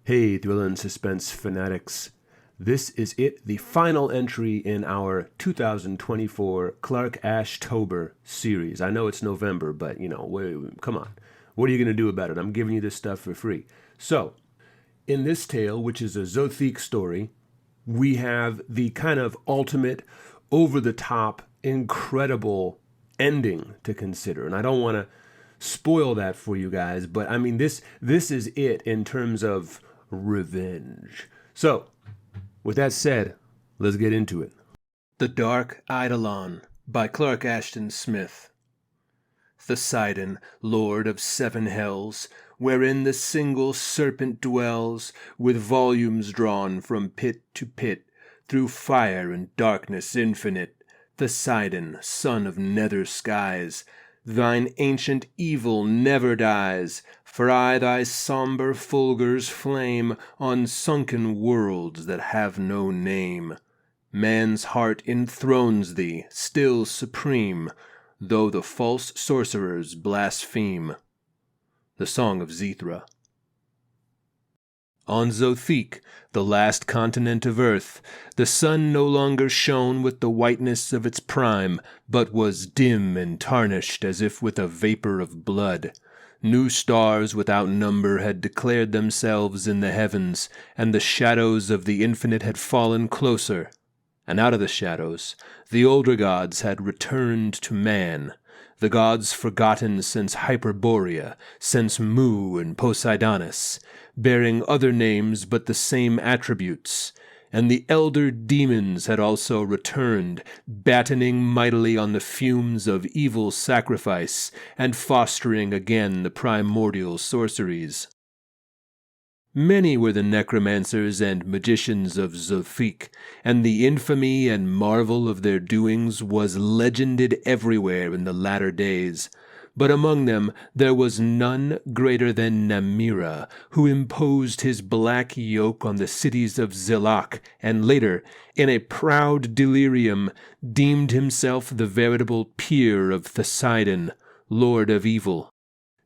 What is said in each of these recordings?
Hey, Thrilling Suspense fanatics. This is it, the final entry in our 2024 Clark Ashtober series. I know it's November, but, come on. What are you going to do about it? I'm giving you this stuff for free. So, in this tale, which is a Zothique story, we have the kind of ultimate, over-the-top, incredible ending to consider. And I don't want to spoil that for you guys, but I mean, this is it in terms of revenge. So, with that said, let's get into it. The Dark Eidolon by Clark Ashton Smith. Poseidon, lord of seven hells, wherein the single serpent dwells, with volumes drawn from pit to pit, through fire and darkness infinite. Poseidon, son of nether skies, thine ancient evil never dies, for aye thy sombre fulgurs flame on sunken worlds that have no name. Man's heart enthrones thee, still supreme, though the false sorcerers blaspheme. The Song of Zethra. On Zothique, the last continent of earth, the sun no longer shone with the whiteness of its prime, but was dim and tarnished as if with a vapor of blood. New stars without number had declared themselves in the heavens, and the shadows of the infinite had fallen closer. And out of the shadows, the older gods had returned to man, the gods forgotten since Hyperborea, since Mu and Poseidonus, bearing other names but the same attributes. And the elder demons had also returned, battening mightily on the fumes of evil sacrifice, and fostering again the primordial sorceries. Many were the necromancers and magicians of Zothique, and the infamy and marvel of their doings was legended everywhere in the latter days. But among them there was none greater than Namira, who imposed his black yoke on the cities of Zilach, and later, in a proud delirium, deemed himself the veritable peer of Poseidon, lord of evil.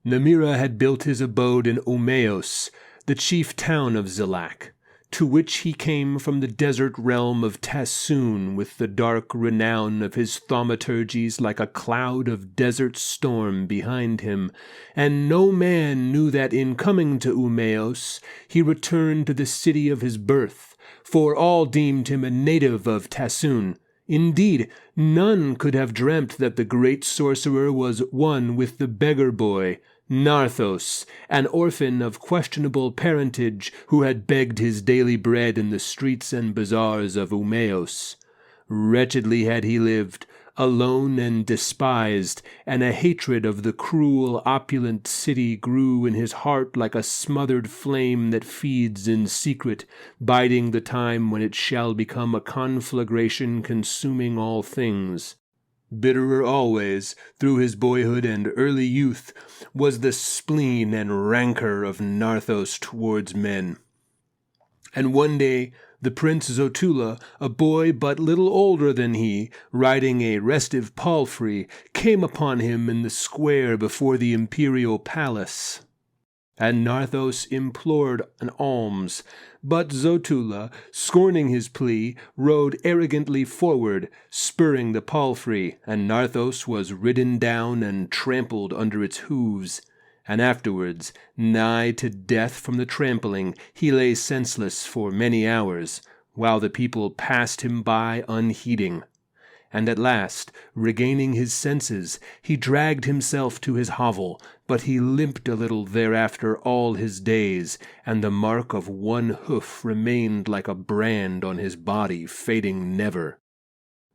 Namira had built his abode in Umeos, the chief town of Zilach, to which he came from the desert realm of Tassoon with the dark renown of his thaumaturgies like a cloud of desert storm behind him, and no man knew that in coming to Umeos he returned to the city of his birth, for all deemed him a native of Tassoon. Indeed, none could have dreamt that the great sorcerer was one with the beggar boy, Narthos, an orphan of questionable parentage who had begged his daily bread in the streets and bazaars of Umeos. Wretchedly had he lived, alone and despised, and a hatred of the cruel, opulent city grew in his heart like a smothered flame that feeds in secret, biding the time when it shall become a conflagration consuming all things. Bitterer always, through his boyhood and early youth, was the spleen and rancor of Narthos towards men. And one day the Prince Zotula, a boy but little older than he, riding a restive palfrey, came upon him in the square before the imperial palace. And Narthos implored an alms, but Zotula, scorning his plea, rode arrogantly forward, spurring the palfrey, and Narthos was ridden down and trampled under its hooves. And afterwards, nigh to death from the trampling, he lay senseless for many hours, while the people passed him by unheeding. And at last, regaining his senses, he dragged himself to his hovel, but he limped a little thereafter all his days, and the mark of one hoof remained like a brand on his body, fading never.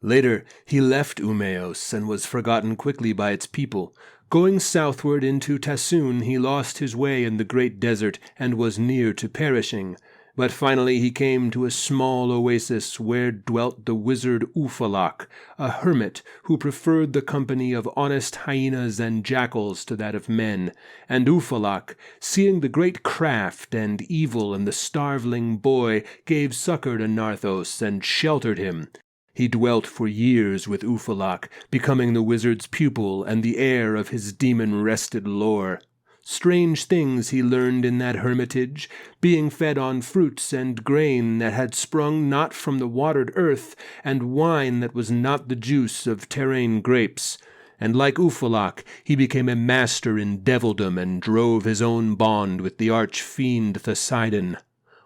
Later, he left Umeos and was forgotten quickly by its people. Going southward into Tassoon, he lost his way in the great desert and was near to perishing. But finally he came to a small oasis where dwelt the wizard Ufalak, a hermit who preferred the company of honest hyenas and jackals to that of men. And Ufalak, seeing the great craft and evil in the starveling boy, gave succor to Narthos and sheltered him. He dwelt for years with Ufalak, becoming the wizard's pupil and the heir of his demon-wrested lore. Strange things he learned in that hermitage, being fed on fruits and grain that had sprung not from the watered earth, and wine that was not the juice of terrene grapes. And like Ufalak, he became a master in devildom and drove his own bond with the arch-fiend Poseidon.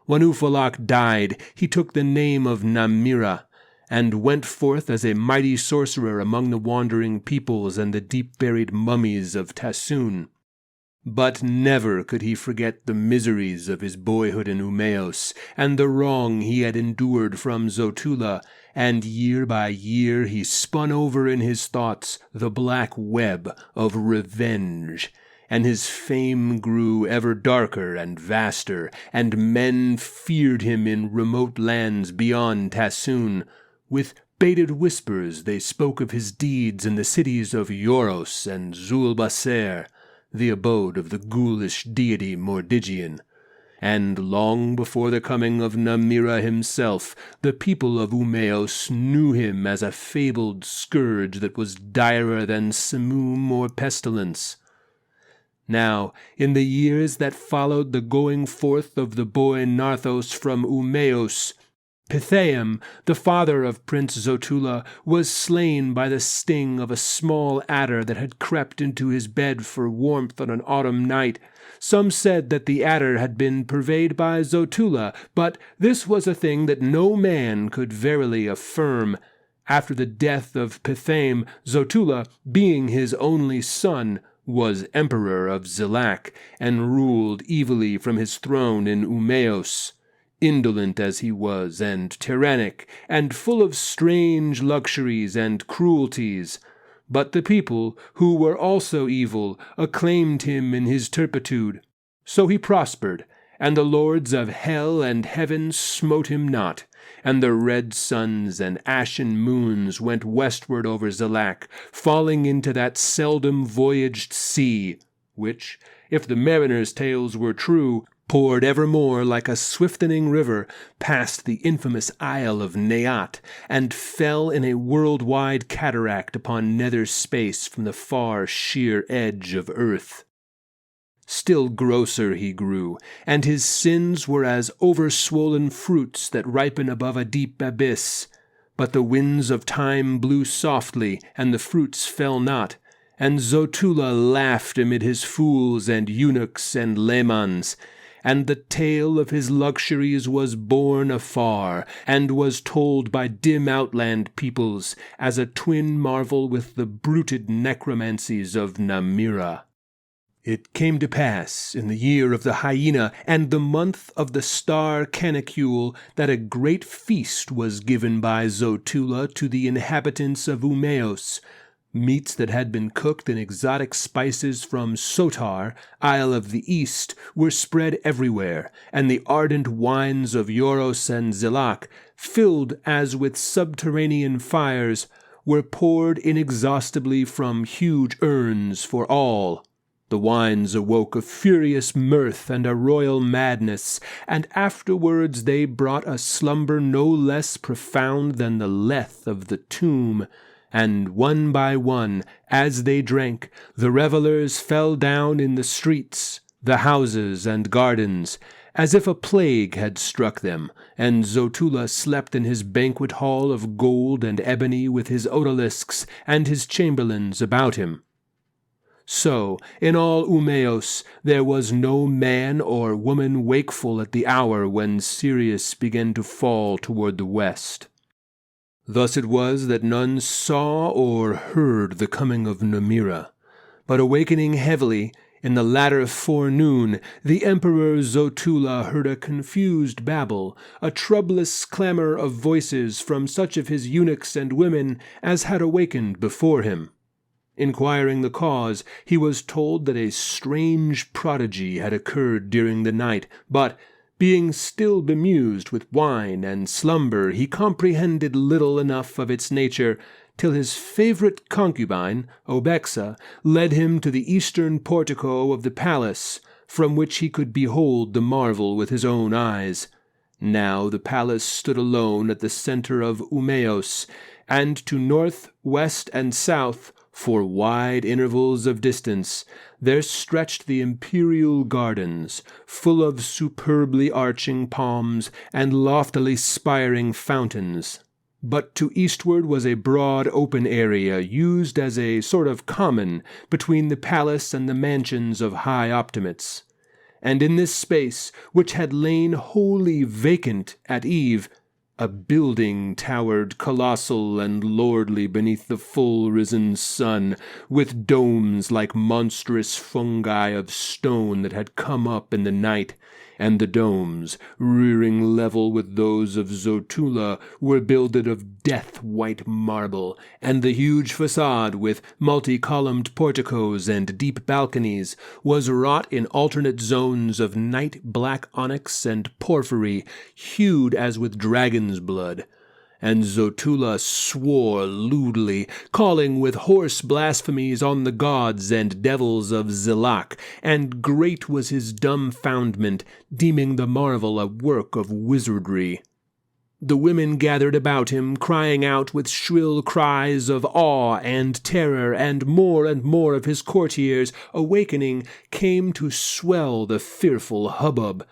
When Ufalak died, he took the name of Namira, and went forth as a mighty sorcerer among the wandering peoples and the deep-buried mummies of Tassoon. But never could he forget the miseries of his boyhood in Umeos, and the wrong he had endured from Zotula, and year by year he spun over in his thoughts the black web of revenge, and his fame grew ever darker and vaster, and men feared him in remote lands beyond Tassoon. With bated whispers they spoke of his deeds in the cities of Yoros and Zulbaser, the abode of the ghoulish deity Mordigian. And long before the coming of Namira himself, the people of Umeos knew him as a fabled scourge that was direr than simoom or pestilence. Now, in the years that followed the going forth of the boy Narthos from Umeos, Pythaeum, the father of Prince Zotula, was slain by the sting of a small adder that had crept into his bed for warmth on an autumn night. Some said that the adder had been purveyed by Zotula, but this was a thing that no man could verily affirm. After the death of Pythaeum, Zotula, being his only son, was emperor of Zilak, and ruled evilly from his throne in Umeos. Indolent as he was, and tyrannic, and full of strange luxuries and cruelties. But the people, who were also evil, acclaimed him in his turpitude. So he prospered, and the lords of hell and heaven smote him not, and the red suns and ashen moons went westward over Zilak, falling into that seldom voyaged sea, which, if the mariners' tales were true, poured evermore like a swiftening river past the infamous isle of Neat, and fell in a world-wide cataract upon nether space from the far sheer edge of earth. Still grosser he grew, and his sins were as over-swollen fruits that ripen above a deep abyss. But the winds of time blew softly, and the fruits fell not, and Zotula laughed amid his fools and eunuchs and lemans, and the tale of his luxuries was borne afar, and was told by dim outland peoples as a twin marvel with the bruited necromancies of Namira. It came to pass in the year of the hyena and the month of the star canicule that a great feast was given by Zotula to the inhabitants of Umeos. Meats that had been cooked in exotic spices from Sotar, Isle of the East, were spread everywhere, and the ardent wines of Yoros and Zilak, filled as with subterranean fires, were poured inexhaustibly from huge urns for all. The wines awoke a furious mirth and a royal madness, and afterwards they brought a slumber no less profound than the lethe of the tomb. And one by one, as they drank, the revellers fell down in the streets, the houses and gardens, as if a plague had struck them, and Zotula slept in his banquet hall of gold and ebony with his odalisks and his chamberlains about him. So, in all Umeos, there was no man or woman wakeful at the hour when Sirius began to fall toward the west. Thus it was that none saw or heard the coming of Namira. But awakening heavily, in the latter forenoon, the Emperor Zotula heard a confused babble, a troublous clamor of voices from such of his eunuchs and women as had awakened before him. Inquiring the cause, he was told that a strange prodigy had occurred during the night, but, being still bemused with wine and slumber, he comprehended little enough of its nature, till his favourite concubine, Obexa, led him to the eastern portico of the palace, from which he could behold the marvel with his own eyes. Now the palace stood alone at the centre of Umeos, and to north, west, and south For wide intervals of distance there stretched the imperial gardens, full of superbly arching palms and loftily spiring fountains. But to eastward was a broad open area used as a sort of common between the palace and the mansions of high optimates. And in this space, which had lain wholly vacant at eve, a building towered colossal and lordly beneath the full-risen sun, with domes like monstrous fungi of stone that had come up in the night, and the domes, rearing level with those of Zotula, were builded of death-white marble, and the huge facade, with multi-columned porticos and deep balconies, was wrought in alternate zones of night-black onyx and porphyry, hued as with dragon's blood. And Zotula swore lewdly, calling with hoarse blasphemies on the gods and devils of Zilak, and great was his dumbfoundment, deeming the marvel a work of wizardry. The women gathered about him, crying out with shrill cries of awe and terror, and more of his courtiers, awakening, came to swell the fearful hubbub.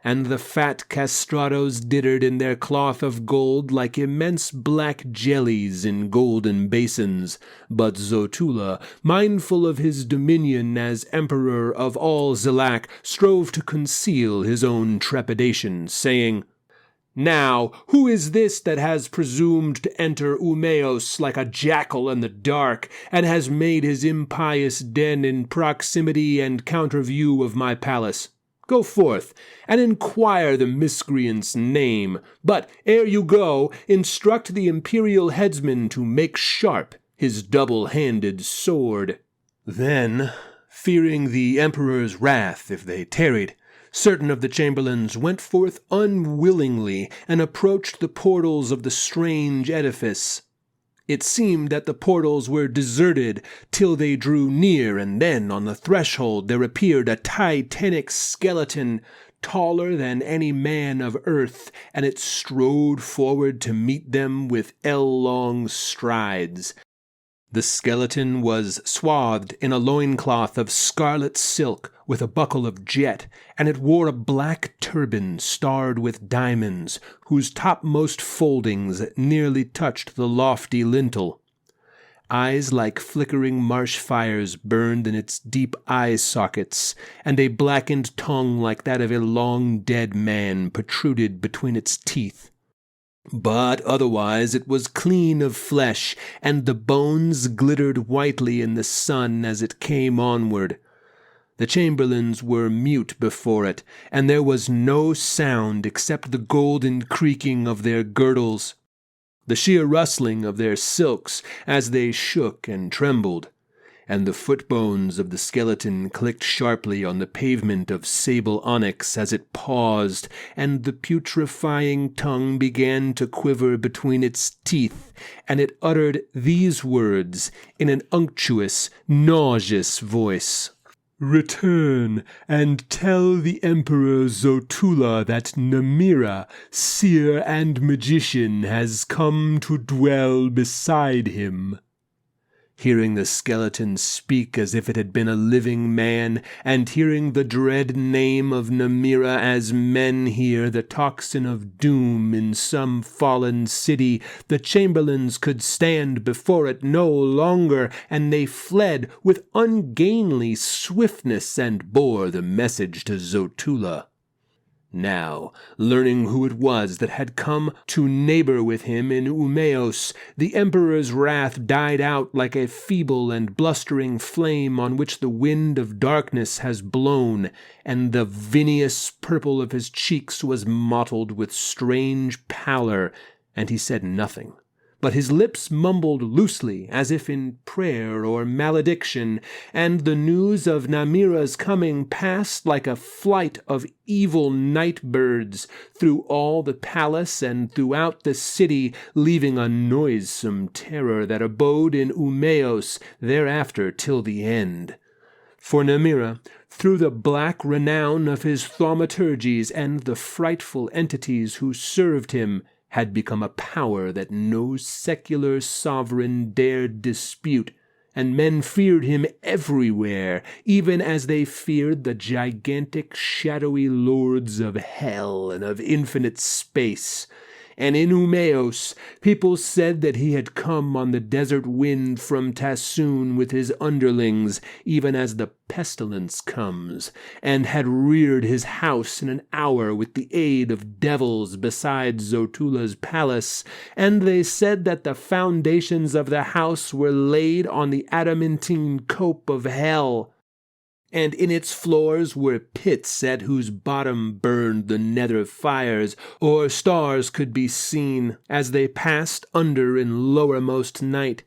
And the fat castrados dittered in their cloth of gold like immense black jellies in golden basins. But Zotula, mindful of his dominion as emperor of all Zilak, strove to conceal his own trepidation, saying, "Now, who is this that has presumed to enter Umeos like a jackal in the dark, and has made his impious den in proximity and counterview of my palace? Go forth, and inquire the miscreant's name, but, ere you go, instruct the imperial headsman to make sharp his double-handed sword." Then, fearing the emperor's wrath if they tarried, certain of the chamberlains went forth unwillingly and approached the portals of the strange edifice. It seemed that the portals were deserted till they drew near, and then on the threshold there appeared a titanic skeleton, taller than any man of earth, and it strode forward to meet them with ell-long strides. The skeleton was swathed in a loincloth of scarlet silk with a buckle of jet, and it wore a black turban starred with diamonds, whose topmost foldings nearly touched the lofty lintel. Eyes like flickering marsh fires burned in its deep eye sockets, and a blackened tongue like that of a long-dead man protruded between its teeth. But otherwise it was clean of flesh, and the bones glittered whitely in the sun as it came onward. The chamberlains were mute before it, and there was no sound except the golden creaking of their girdles, the sheer rustling of their silks as they shook and trembled, and the foot-bones of the skeleton clicked sharply on the pavement of sable onyx as it paused, and the putrefying tongue began to quiver between its teeth, and it uttered these words in an unctuous, nauseous voice: "Return, and tell the Emperor Zotula that Namira, seer and magician, has come to dwell beside him." Hearing the skeleton speak as if it had been a living man, and hearing the dread name of Namira as men hear the tocsin of doom in some fallen city, the chamberlains could stand before it no longer, and they fled with ungainly swiftness and bore the message to Zotula. Now, learning who it was that had come to neighbor with him in Umeos, the emperor's wrath died out like a feeble and blustering flame on which the wind of darkness has blown, and the vinous purple of his cheeks was mottled with strange pallor, and he said nothing. But his lips mumbled loosely, as if in prayer or malediction, and the news of Namira's coming passed like a flight of evil night-birds through all the palace and throughout the city, leaving a noisome terror that abode in Umeos thereafter till the end. For Namira, through the black renown of his thaumaturgies and the frightful entities who served him, had become a power that no secular sovereign dared dispute, and men feared him everywhere, even as they feared the gigantic, shadowy lords of hell and of infinite space. And in Umeos, people said that he had come on the desert wind from Tassoon with his underlings, even as the pestilence comes, and had reared his house in an hour with the aid of devils beside Zotula's palace, and they said that the foundations of the house were laid on the adamantine cope of hell, and in its floors were pits at whose bottom burned the nether fires, or stars could be seen as they passed under in lowermost night.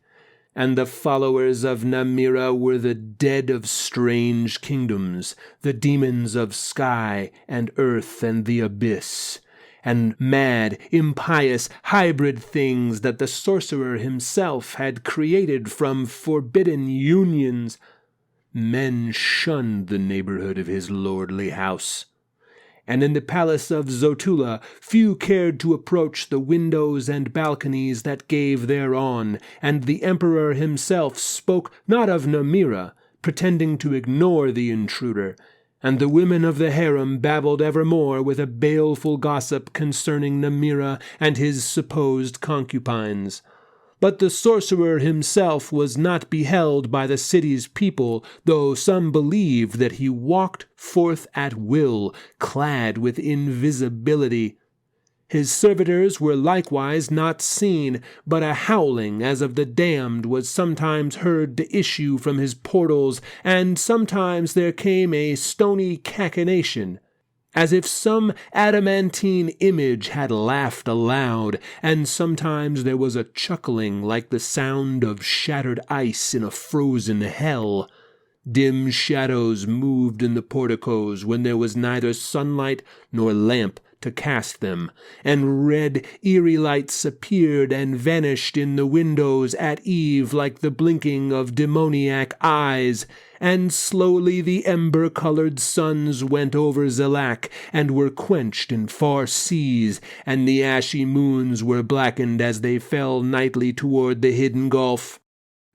And the followers of Namira were the dead of strange kingdoms, the demons of sky and earth and the abyss, and mad, impious, hybrid things that the sorcerer himself had created from forbidden unions. Men shunned the neighborhood of his lordly house. And in the palace of Zotula few cared to approach the windows and balconies that gave thereon, and the emperor himself spoke not of Namira, pretending to ignore the intruder, and the women of the harem babbled evermore with a baleful gossip concerning Namira and his supposed concubines. But the sorcerer himself was not beheld by the city's people, though some believed that he walked forth at will, clad with invisibility. His servitors were likewise not seen, but a howling as of the damned was sometimes heard to issue from his portals, and sometimes there came a stony cachinnation, as if some adamantine image had laughed aloud, and sometimes there was a chuckling like the sound of shattered ice in a frozen hell. Dim shadows moved in the porticos when there was neither sunlight nor lamp to cast them, and red, eerie lights appeared and vanished in the windows at eve like the blinking of demoniac eyes, and slowly the ember-colored suns went over Zelak and were quenched in far seas, and the ashy moons were blackened as they fell nightly toward the hidden gulf.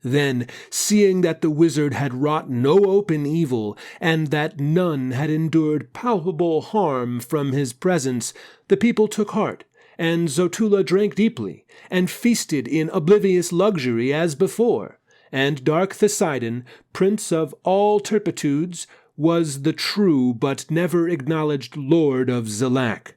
Then, seeing that the wizard had wrought no open evil, and that none had endured palpable harm from his presence, the people took heart, and Zotula drank deeply, and feasted in oblivious luxury as before, and Dark Eidolon, prince of all turpitudes, was the true but never acknowledged lord of Zelak.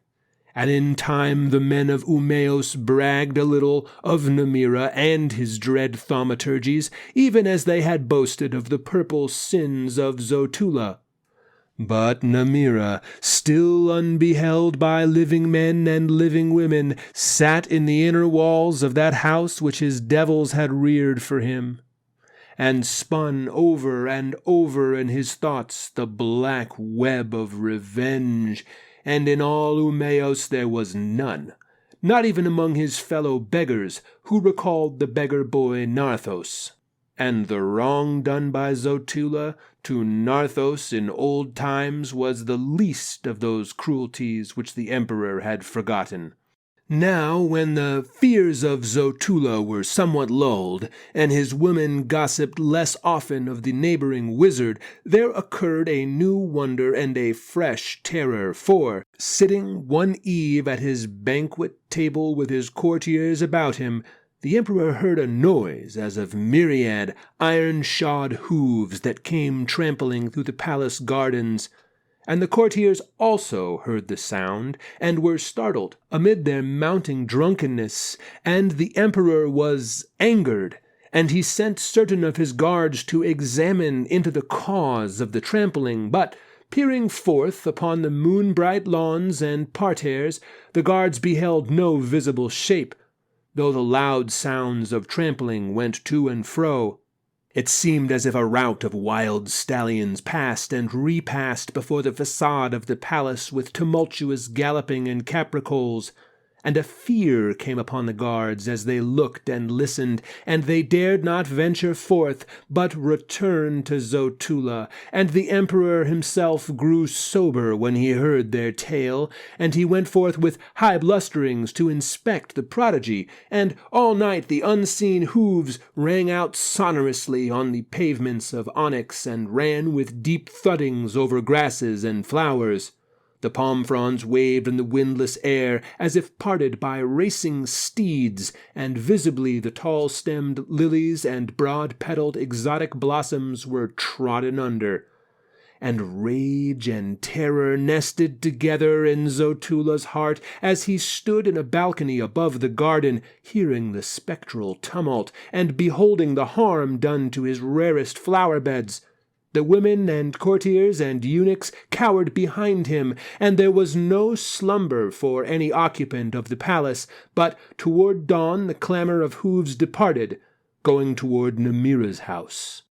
And in time the men of Umeos bragged a little of Namira and his dread thaumaturgies, even as they had boasted of the purple sins of Zotula. But Namira, still unbeheld by living men and living women, sat in the inner walls of that house which his devils had reared for him, and spun over and over in his thoughts the black web of revenge. And in all Umeos there was none, not even among his fellow beggars, who recalled the beggar boy Narthos. And the wrong done by Zotula to Narthos in old times was the least of those cruelties which the emperor had forgotten. Now, when the fears of Zotula were somewhat lulled, and his women gossiped less often of the neighboring wizard, there occurred a new wonder and a fresh terror, for, sitting one eve at his banquet table with his courtiers about him, the emperor heard a noise as of myriad iron-shod hooves that came trampling through the palace gardens. And the courtiers also heard the sound, and were startled amid their mounting drunkenness, and the emperor was angered, and he sent certain of his guards to examine into the cause of the trampling, but, peering forth upon the moon-bright lawns and parterres, the guards beheld no visible shape, though the loud sounds of trampling went to and fro. It seemed as if a rout of wild stallions passed and repassed before the facade of the palace with tumultuous galloping and capricoles, And a fear came upon the guards as they looked and listened, and they dared not venture forth, but return to Zotula. And the emperor himself grew sober when he heard their tale, and he went forth with high blusterings to inspect the prodigy, and all night the unseen hooves rang out sonorously on the pavements of onyx, and ran with deep thuddings over grasses and flowers. The palm fronds waved in the windless air as if parted by racing steeds, and visibly the tall-stemmed lilies and broad-petaled exotic blossoms were trodden under. And rage and terror nested together in Zotula's heart as he stood in a balcony above the garden, hearing the spectral tumult, and beholding the harm done to his rarest flower-beds. The women and courtiers and eunuchs cowered behind him, and there was no slumber for any occupant of the palace, but toward dawn the clamor of hooves departed, going toward Namira's house.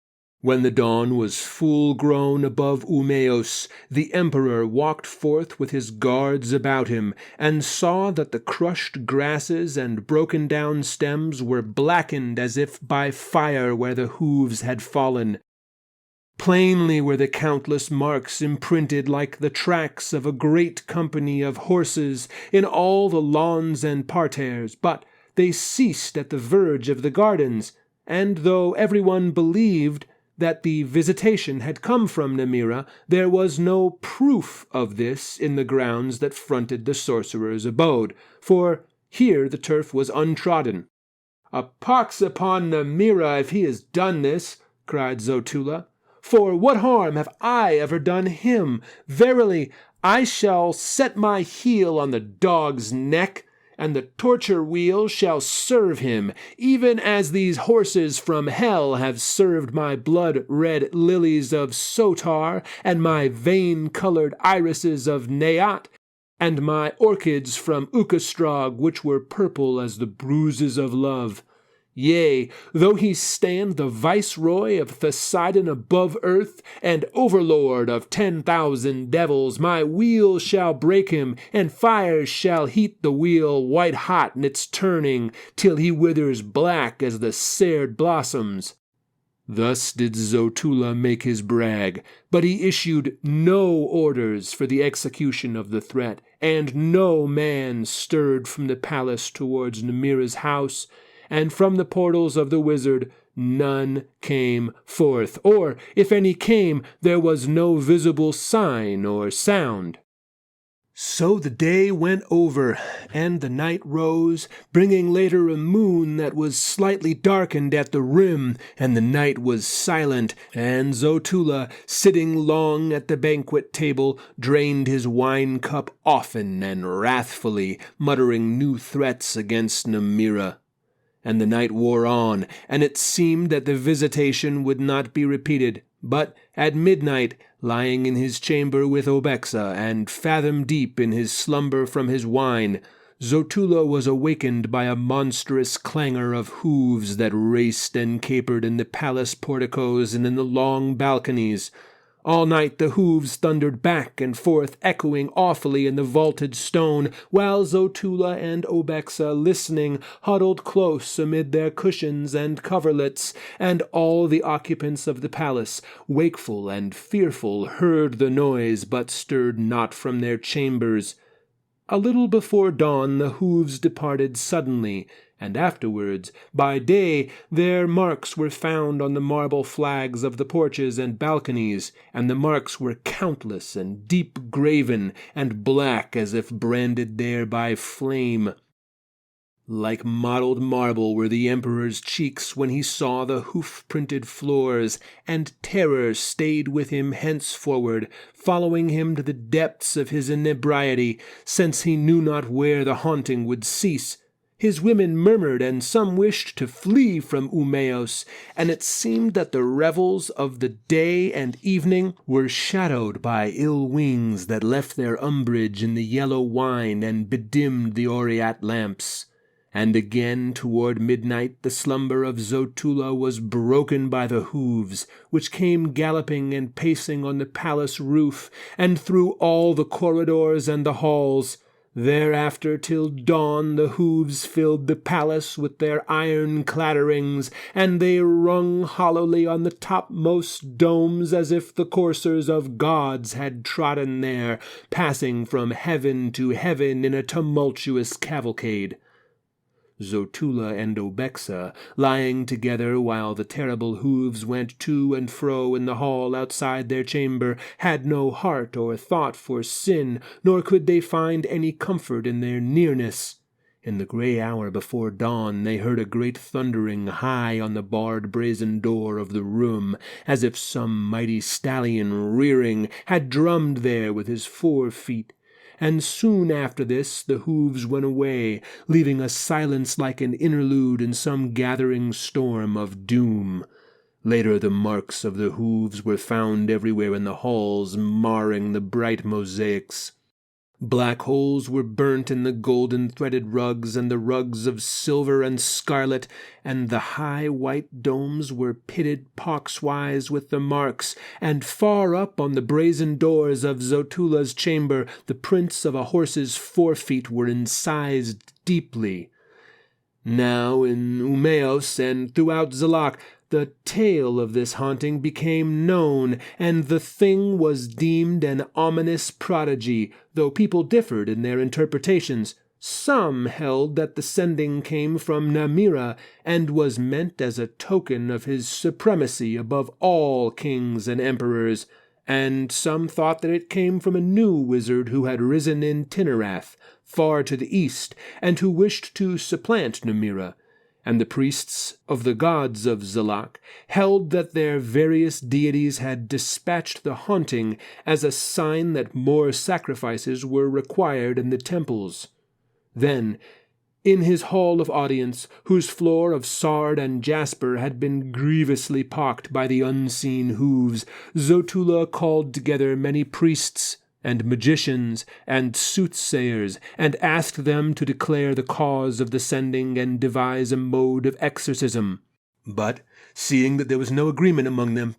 When the dawn was full grown above Umeos, the emperor walked forth with his guards about him, and saw that the crushed grasses and broken down stems were blackened as if by fire where the hooves had fallen. Plainly were the countless marks imprinted like the tracks of a great company of horses in all the lawns and parterres, but they ceased at the verge of the gardens, and though everyone believed that the visitation had come from Namira, there was no proof of this in the grounds that fronted the sorcerer's abode, for here the turf was untrodden. "A pox upon Namira if he has done this!" cried Zotula. "For what harm have I ever done him? Verily, I shall set my heel on the dog's neck, and the torture wheel shall serve him, even as these horses from hell have served my blood-red lilies of Sotar, and my vein-colored irises of Neat, and my orchids from Ukastrog, which were purple as the bruises of love. Yea, though he stand the viceroy of Poseidon above earth, and overlord of 10,000 devils, my wheel shall break him, and fires shall heat the wheel white hot in its turning, till he withers black as the sered blossoms." Thus did Zotula make his brag, but he issued no orders for the execution of the threat, and no man stirred from the palace towards Namira's house, and from the portals of the wizard none came forth, or, if any came, there was no visible sign or sound. So the day went over, and the night rose, bringing later a moon that was slightly darkened at the rim, and the night was silent, and Zotula, sitting long at the banquet table, drained his wine cup often and wrathfully, muttering new threats against Namira. And the night wore on, and it seemed that the visitation would not be repeated. But at midnight, lying in his chamber with Obexa, and fathom-deep in his slumber from his wine, Zotula was awakened by a monstrous clangor of hooves that raced and capered in the palace porticos and in the long balconies. All night the hooves thundered back and forth, echoing awfully in the vaulted stone, while Zotula and Obexa, listening, huddled close amid their cushions and coverlets, and all the occupants of the palace, wakeful and fearful, heard the noise, but stirred not from their chambers. A little before dawn the hooves departed suddenly, and afterwards, by day, their marks were found on the marble flags of the porches and balconies, and the marks were countless and deep graven, and black as if branded there by flame. Like mottled marble were the emperor's cheeks when he saw the hoof-printed floors, and terror stayed with him henceforward, following him to the depths of his inebriety, since he knew not where the haunting would cease. His women murmured, and some wished to flee from Umeos, and it seemed that the revels of the day and evening were shadowed by ill wings that left their umbrage in the yellow wine and bedimmed the aureate lamps. And again toward midnight the slumber of Zotula was broken by the hooves, which came galloping and pacing on the palace roof, and through all the corridors and the halls. Thereafter till dawn the hooves filled the palace with their iron clatterings, and they rung hollowly on the topmost domes as if the coursers of gods had trodden there, passing from heaven to heaven in a tumultuous cavalcade. Zotula and Obexa, lying together while the terrible hooves went to and fro in the hall outside their chamber, had no heart or thought for sin, nor could they find any comfort in their nearness. In the grey hour before dawn they heard a great thundering high on the barred brazen door of the room, as if some mighty stallion rearing had drummed there with his 4 feet. And soon after this the hooves went away, leaving a silence like an interlude in some gathering storm of doom. Later the marks of the hooves were found everywhere in the halls, marring the bright mosaics. Black holes were burnt in the golden-threaded rugs and the rugs of silver and scarlet, and the high white domes were pitted poxwise with the marks, and far up on the brazen doors of Zotula's chamber the prints of a horse's 4 feet were incised deeply. Now in Umeos and throughout Zalak the tale of this haunting became known, and the thing was deemed an ominous prodigy, though people differed in their interpretations. Some held that the sending came from Namira, and was meant as a token of his supremacy above all kings and emperors, and some thought that it came from a new wizard who had risen in Tinarath, far to the east, and who wished to supplant Namira. And the priests of the gods of Zalak held that their various deities had dispatched the haunting as a sign that more sacrifices were required in the temples. Then, in his hall of audience, whose floor of sard and jasper had been grievously pocked by the unseen hooves, Zotula called together many priests and magicians and soothsayers, and asked them to declare the cause of the sending and devise a mode of exorcism. But, seeing that there was no agreement among them,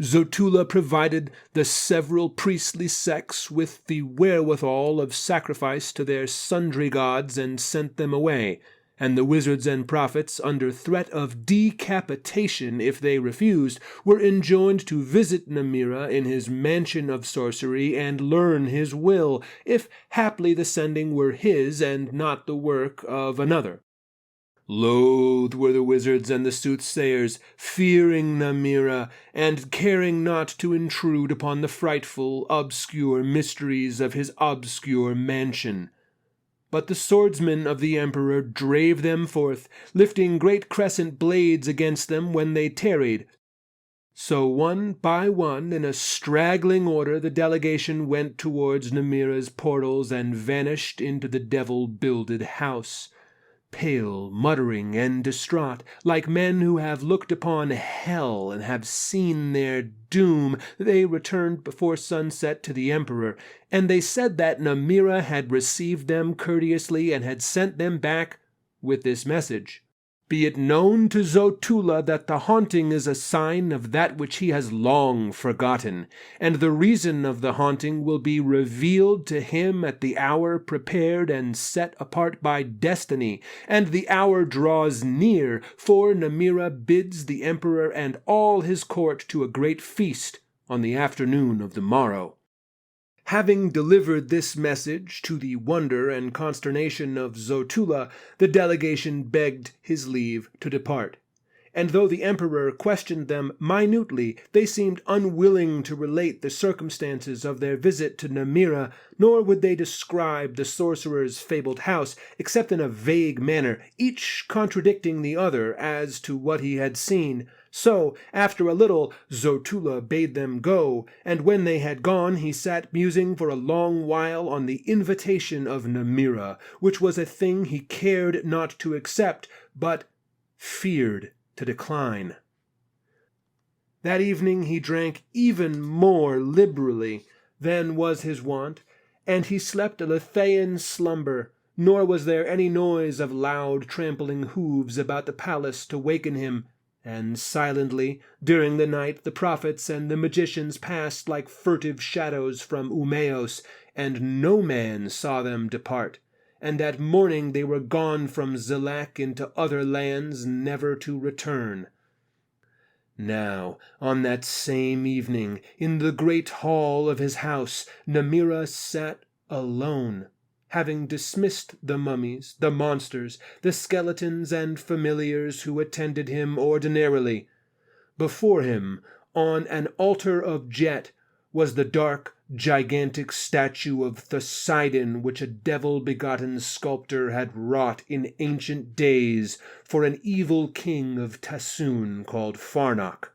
Zotula provided the several priestly sects with the wherewithal of sacrifice to their sundry gods, and sent them away, and the wizards and prophets, under threat of decapitation if they refused, were enjoined to visit Namira in his mansion of sorcery and learn his will, if haply the sending were his and not the work of another. Loath were the wizards and the soothsayers, fearing Namira, and caring not to intrude upon the frightful, obscure mysteries of his obscure mansion. But the swordsmen of the emperor drave them forth, lifting great crescent blades against them when they tarried. So one by one, in a straggling order, the delegation went towards Namira's portals and vanished into the devil-builded house. Pale, muttering, and distraught, like men who have looked upon hell and have seen their doom, they returned before sunset to the emperor, and they said that Namira had received them courteously and had sent them back with this message: "Be it known to Zotula that the haunting is a sign of that which he has long forgotten, and the reason of the haunting will be revealed to him at the hour prepared and set apart by destiny, and the hour draws near, for Namira bids the emperor and all his court to a great feast on the afternoon of the morrow." Having delivered this message, to the wonder and consternation of Zotula, the delegation begged his leave to depart. And though the emperor questioned them minutely, they seemed unwilling to relate the circumstances of their visit to Namira, nor would they describe the sorcerer's fabled house, except in a vague manner, each contradicting the other as to what he had seen. So, after a little, Zotula bade them go, and when they had gone he sat musing for a long while on the invitation of Namira, which was a thing he cared not to accept, but feared to decline. That evening he drank even more liberally than was his wont, and he slept a Lethean slumber, nor was there any noise of loud trampling hooves about the palace to waken him, And silently, during the night, the prophets and the magicians passed like furtive shadows from Umeos, and no man saw them depart. And at morning they were gone from Zelak into other lands, never to return. Now, on that same evening, in the great hall of his house, Namira sat alone, having dismissed the mummies, the monsters, the skeletons and familiars who attended him ordinarily. Before him, on an altar of jet, was the dark, gigantic statue of Poseidon which a devil-begotten sculptor had wrought in ancient days for an evil king of Tassoon called Farnok.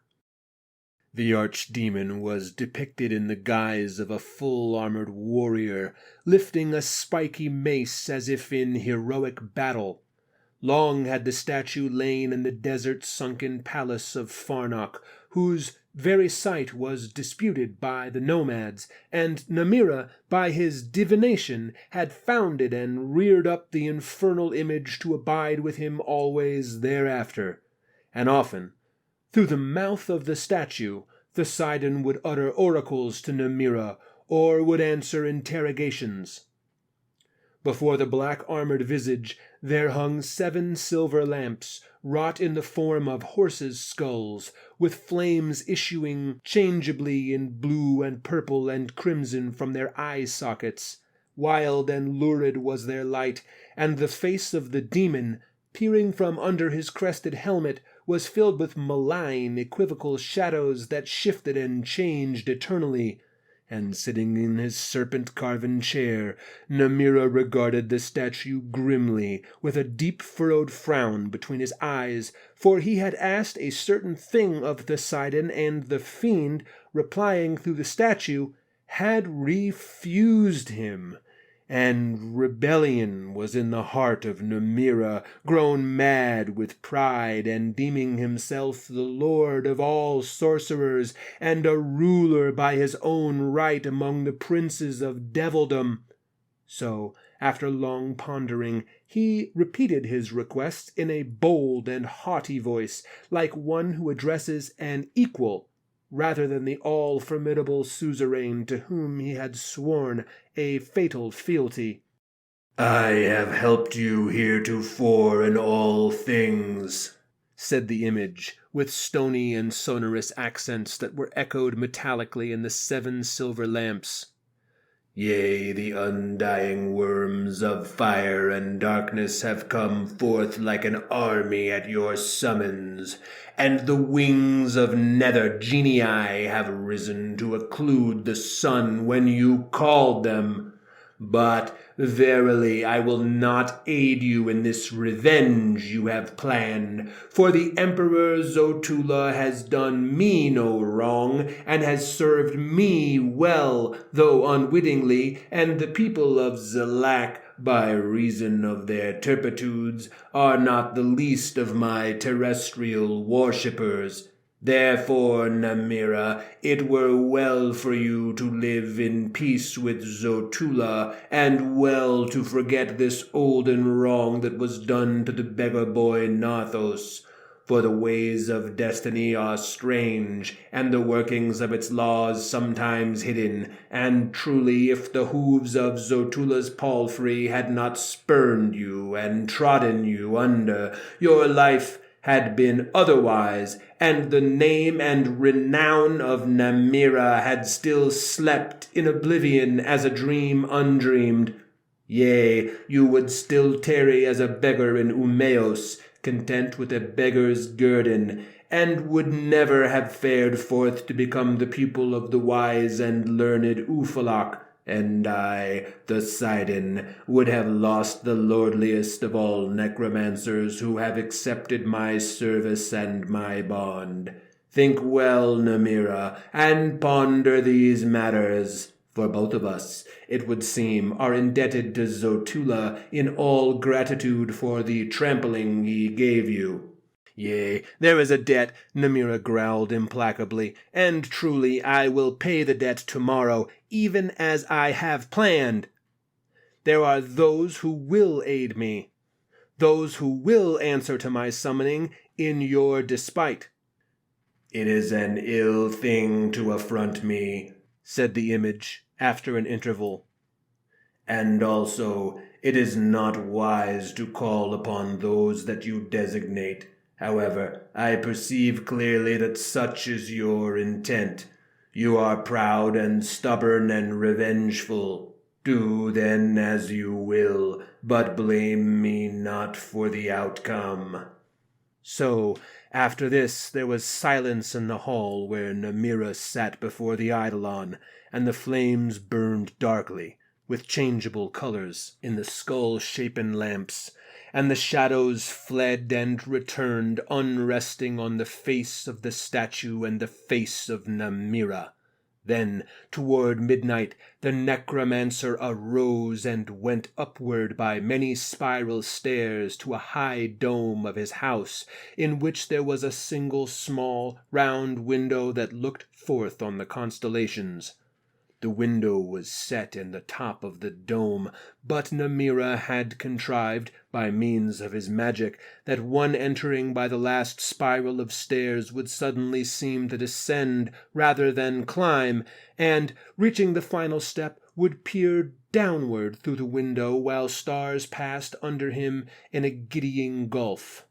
The archdemon was depicted in the guise of a full-armored warrior, lifting a spiky mace as if in heroic battle. Long had the statue lain in the desert-sunken palace of Farnok, whose very site was disputed by the nomads, and Namira, by his divination, had founded and reared up the infernal image to abide with him always thereafter. And often, through the mouth of the statue, Poseidon would utter oracles to Namira, or would answer interrogations. Before the black-armored visage there hung 7 silver lamps, wrought in the form of horses' skulls, with flames issuing changeably in blue and purple and crimson from their eye-sockets. Wild and lurid was their light, and the face of the demon, peering from under his crested helmet, was filled with malign, equivocal shadows that shifted and changed eternally. And sitting in his serpent-carven chair, Namira regarded the statue grimly, with a deep-furrowed frown between his eyes, for he had asked a certain thing of Poseidon, and the fiend, replying through the statue, had refused him. And rebellion was in the heart of Namira, grown mad with pride, and deeming himself the lord of all sorcerers, and a ruler by his own right among the princes of devildom. So, after long pondering, he repeated his request in a bold and haughty voice, like one who addresses an equal, rather than the all-formidable suzerain to whom he had sworn a fatal fealty. "I have helped you heretofore in all things," said the image, with stony and sonorous accents that were echoed metallically in the 7 silver lamps. "Yea, the undying worms of fire and darkness have come forth like an army at your summons, and the wings of nether genii have risen to occlude the sun when you called them. But verily I will not aid you in this revenge you have planned, for the Emperor Zotula has done me no wrong, and has served me well, though unwittingly, and the people of Zelak, by reason of their turpitudes, are not the least of my terrestrial worshippers. Therefore, Namira, it were well for you to live in peace with Zotula, and well to forget this olden wrong that was done to the beggar boy Narthos. For the ways of destiny are strange, and the workings of its laws sometimes hidden, and truly if the hooves of Zotula's palfrey had not spurned you and trodden you under, your life had been otherwise, and the name and renown of Namira had still slept in oblivion as a dream undreamed. Yea, you would still tarry as a beggar in Umeos, content with a beggar's guerdon, and would never have fared forth to become the pupil of the wise and learned Ufalak. And I, Poseidon, would have lost the lordliest of all necromancers who have accepted my service and my bond. Think well, Namira, and ponder these matters, for both of us, it would seem, are indebted to Zotula in all gratitude for the trampling he gave you." "Yea, there is a debt," Namira growled implacably, "and truly I will pay the debt tomorrow, even as I have planned. There are those who will aid me. those who will answer to my summoning in your despite." "It is an ill thing to affront me," said the image, after an interval. "And also it is not wise to call upon those that you designate. However, I perceive clearly that such is your intent. You are proud and stubborn and revengeful. Do then as you will, but blame me not for the outcome." So, after this, there was silence in the hall where Namira sat before the Eidolon, and the flames burned darkly, with changeable colors, in the skull-shapen lamps, and the shadows fled and returned, unresting on the face of the statue and the face of Namira. Then, toward midnight, the necromancer arose and went upward by many spiral stairs to a high dome of his house, in which there was a single small, round window that looked forth on the constellations. The window was set in the top of the dome, but Namira had contrived, by means of his magic, that one entering by the last spiral of stairs would suddenly seem to descend rather than climb, and, reaching the final step, would peer downward through the window while stars passed under him in a giddying gulf.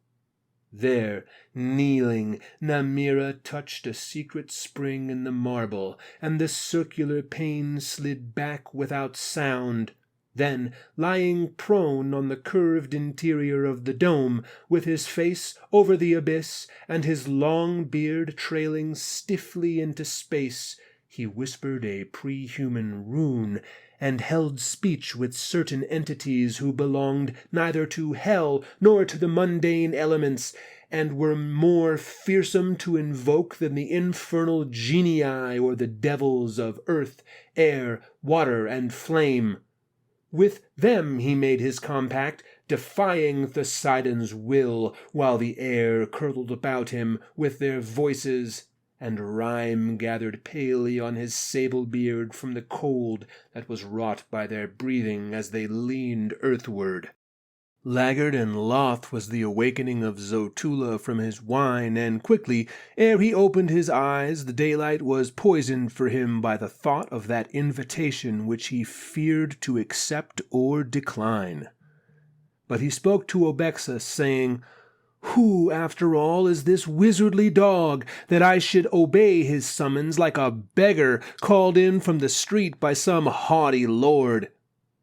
There, kneeling, Namira touched a secret spring in the marble, and the circular pane slid back without sound. Then, lying prone on the curved interior of the dome, with his face over the abyss, and his long beard trailing stiffly into space, he whispered a pre-human rune, and held speech with certain entities who belonged neither to hell nor to the mundane elements, and were more fearsome to invoke than the infernal genii or the devils of earth, air, water, and flame. With them he made his compact, defying Poseidon's will, while the air curdled about him with their voices, and rime gathered palely on his sable beard from the cold that was wrought by their breathing as they leaned earthward. Laggard and loth was the awakening of Zotula from his wine, and quickly, ere he opened his eyes, the daylight was poisoned for him by the thought of that invitation which he feared to accept or decline. But he spoke to Obexa, saying, "Who, after all, is this wizardly dog, that I should obey his summons like a beggar called in from the street by some haughty lord?"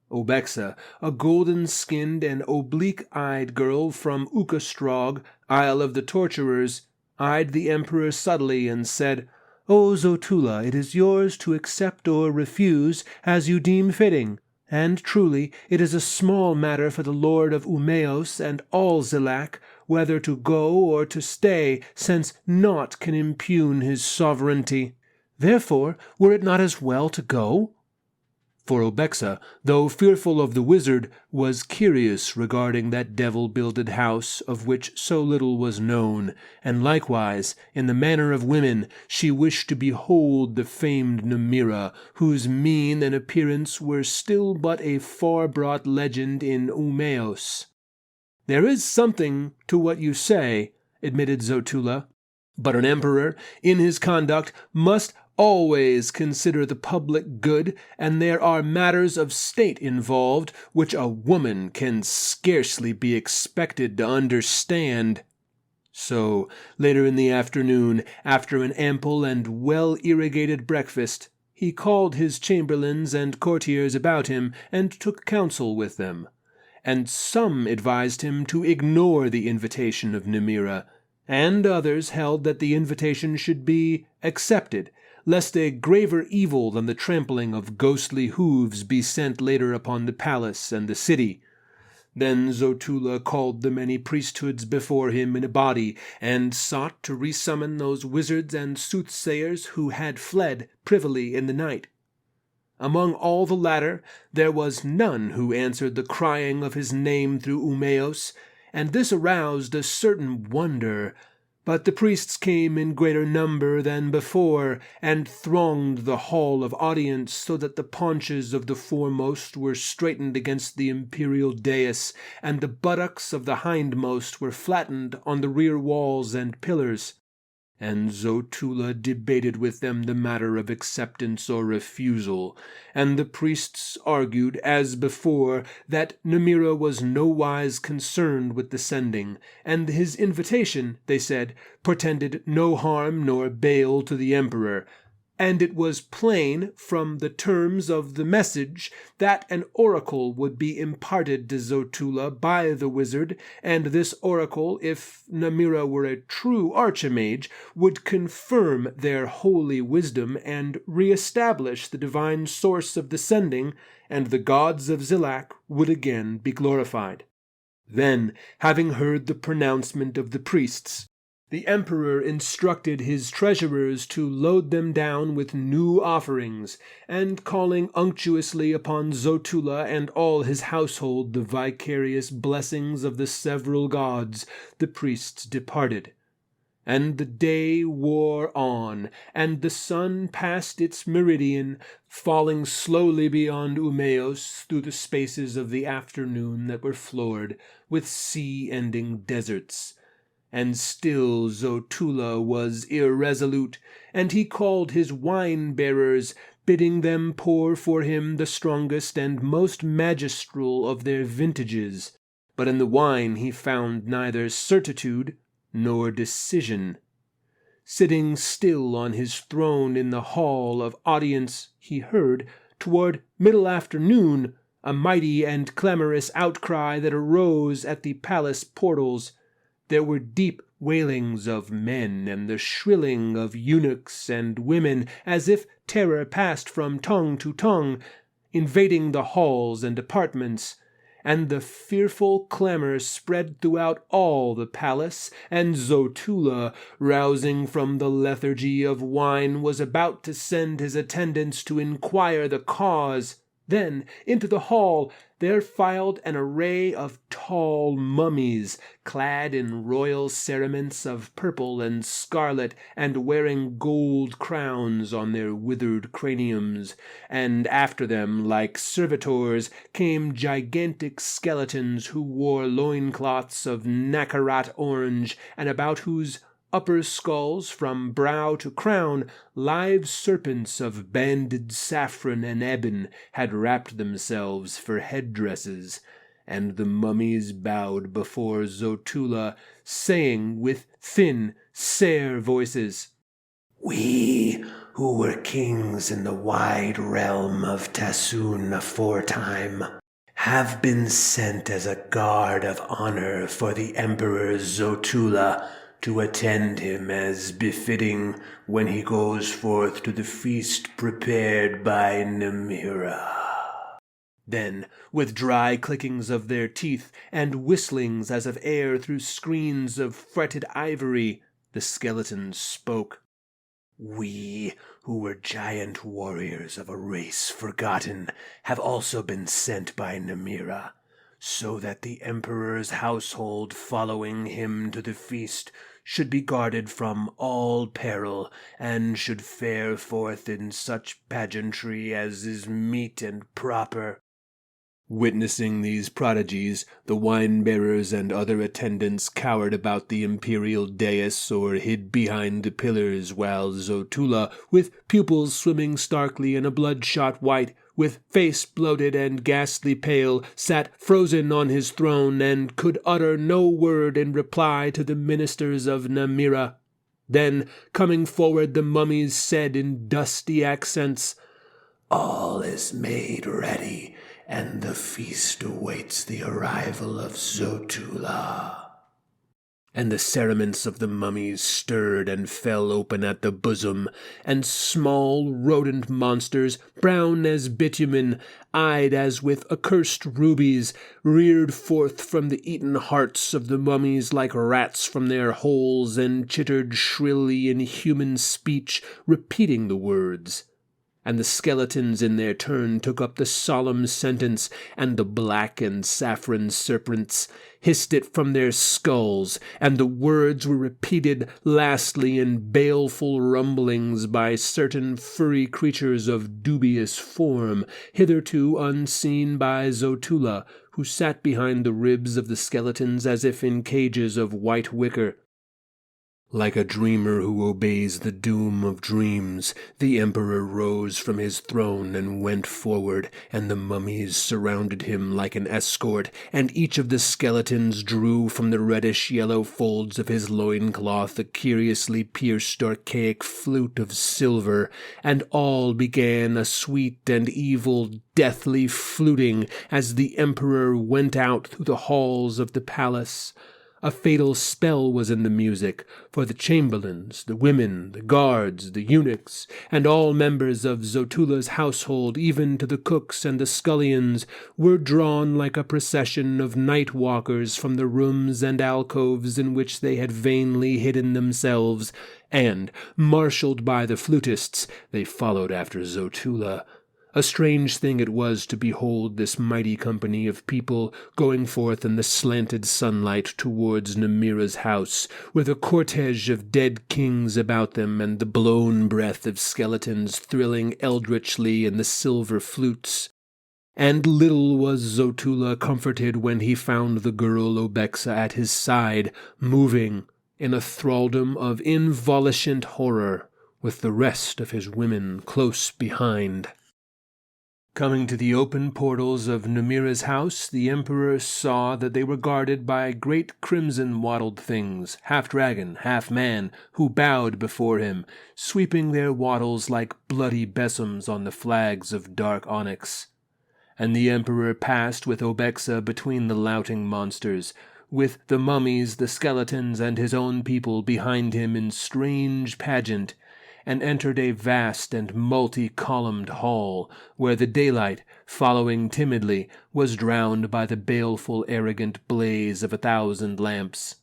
Obexa, a golden-skinned and oblique-eyed girl from Ukastrog, Isle of the Torturers, eyed the emperor subtly and said, "O Zotula, it is yours to accept or refuse as you deem fitting. And truly, it is a small matter for the lord of Umeos and all Zilak whether to go or to stay, since naught can impugn his sovereignty. Therefore, were it not as well to go?" For Obexa, though fearful of the wizard, was curious regarding that devil-builded house of which so little was known, and likewise, in the manner of women, she wished to behold the famed Namira, whose mien and appearance were still but a far-brought legend in Umeos. "There is something to what you say," admitted Zotula, "but an emperor, in his conduct, must always consider the public good, and there are matters of state involved which a woman can scarcely be expected to understand." So, later in the afternoon, after an ample and well-irrigated breakfast, he called his chamberlains and courtiers about him and took counsel with them. And some advised him to ignore the invitation of Namira, and others held that the invitation should be accepted, lest a graver evil than the trampling of ghostly hooves be sent later upon the palace and the city. Then Zotula called the many priesthoods before him in a body, and sought to resummon those wizards and soothsayers who had fled privily in the night. Among all the latter, there was none who answered the crying of his name through Umeos, and this aroused a certain wonder. But the priests came in greater number than before, and thronged the hall of audience, so that the paunches of the foremost were straightened against the imperial dais, and the buttocks of the hindmost were flattened on the rear walls and pillars. And Zotula debated with them the matter of acceptance or refusal, and the priests argued, as before, that Namira was nowise concerned with the sending, and his invitation, they said, portended no harm nor bale to the emperor, and it was plain from the terms of the message that an oracle would be imparted to Zotula by the wizard, and this oracle, if Namira were a true archimage, would confirm their holy wisdom and re-establish the divine source of the sending, and the gods of Zilak would again be glorified. Then, having heard the pronouncement of the priests, the emperor instructed his treasurers to load them down with new offerings, and calling unctuously upon Zotula and all his household the vicarious blessings of the several gods, the priests departed. And the day wore on, and the sun passed its meridian, falling slowly beyond Umeos through the spaces of the afternoon that were floored with sea-ending deserts. And still Zotula was irresolute, and he called his wine-bearers, bidding them pour for him the strongest and most magistral of their vintages. But in the wine he found neither certitude nor decision. Sitting still on his throne in the hall of audience, he heard, toward middle afternoon, a mighty and clamorous outcry that arose at the palace portals. There were deep wailings of men, and the shrilling of eunuchs and women, as if terror passed from tongue to tongue, invading the halls and apartments. And the fearful clamor spread throughout all the palace, and Zotula, rousing from the lethargy of wine, was about to send his attendants to inquire the cause. Then into the hall there filed an array of tall mummies, clad in royal cerements of purple and scarlet, and wearing gold crowns on their withered craniums. And after them, like servitors, came gigantic skeletons who wore loincloths of nacarat orange, and about whose upper skulls, from brow to crown, live serpents of banded saffron and ebon had wrapped themselves for headdresses, and the mummies bowed before Zotula, saying with thin, sere voices, "We, who were kings in the wide realm of Tassoon aforetime, have been sent as a guard of honor for the Emperor Zotula, to attend him as befitting when he goes forth to the feast prepared by Namira." Then, with dry clickings of their teeth, and whistlings as of air through screens of fretted ivory, the skeletons spoke. "We, who were giant warriors of a race forgotten, have also been sent by Namira, so that the Emperor's household following him to the feast should be guarded from all peril, and should fare forth in such pageantry as is meet and proper." Witnessing these prodigies, the wine-bearers and other attendants cowered about the imperial dais or hid behind the pillars, while Zotula, with pupils swimming starkly in a bloodshot white, with face bloated and ghastly pale, sat frozen on his throne, and could utter no word in reply to the ministers of Namira. Then, coming forward, the mummies said in dusty accents, "All is made ready, and the feast awaits the arrival of Zotula." And the cerements of the mummies stirred and fell open at the bosom, and small rodent monsters, brown as bitumen, eyed as with accursed rubies, reared forth from the eaten hearts of the mummies like rats from their holes, and chittered shrilly in human speech, repeating the words, And the skeletons in their turn took up the solemn sentence, and the black and saffron serpents hissed it from their skulls, and the words were repeated lastly in baleful rumblings by certain furry creatures of dubious form, hitherto unseen by Zotula, who sat behind the ribs of the skeletons as if in cages of white wicker. Like a dreamer who obeys the doom of dreams, the emperor rose from his throne and went forward, and the mummies surrounded him like an escort, and each of the skeletons drew from the reddish-yellow folds of his loincloth a curiously pierced archaic flute of silver, and all began a sweet and evil deathly fluting as the emperor went out through the halls of the palace. A fatal spell was in the music, for the chamberlains, the women, the guards, the eunuchs, and all members of Zotula's household, even to the cooks and the scullions, were drawn like a procession of night walkers from the rooms and alcoves in which they had vainly hidden themselves, and, marshalled by the flutists, they followed after Zotula. A strange thing it was to behold this mighty company of people going forth in the slanted sunlight towards Namira's house, with a cortege of dead kings about them and the blown breath of skeletons thrilling eldritchly in the silver flutes. And little was Zotula comforted when he found the girl Obexa at his side, moving, in a thraldom of involution horror, with the rest of his women close behind. Coming to the open portals of Namira's house, the emperor saw that they were guarded by great crimson-wattled things, half-dragon, half-man, who bowed before him, sweeping their wattles like bloody besoms on the flags of dark onyx. And the emperor passed with Obexa between the louting monsters, with the mummies, the skeletons, and his own people behind him in strange pageant, and entered a vast and multi-columned hall, where the daylight, following timidly, was drowned by the baleful arrogant blaze of 1,000 lamps.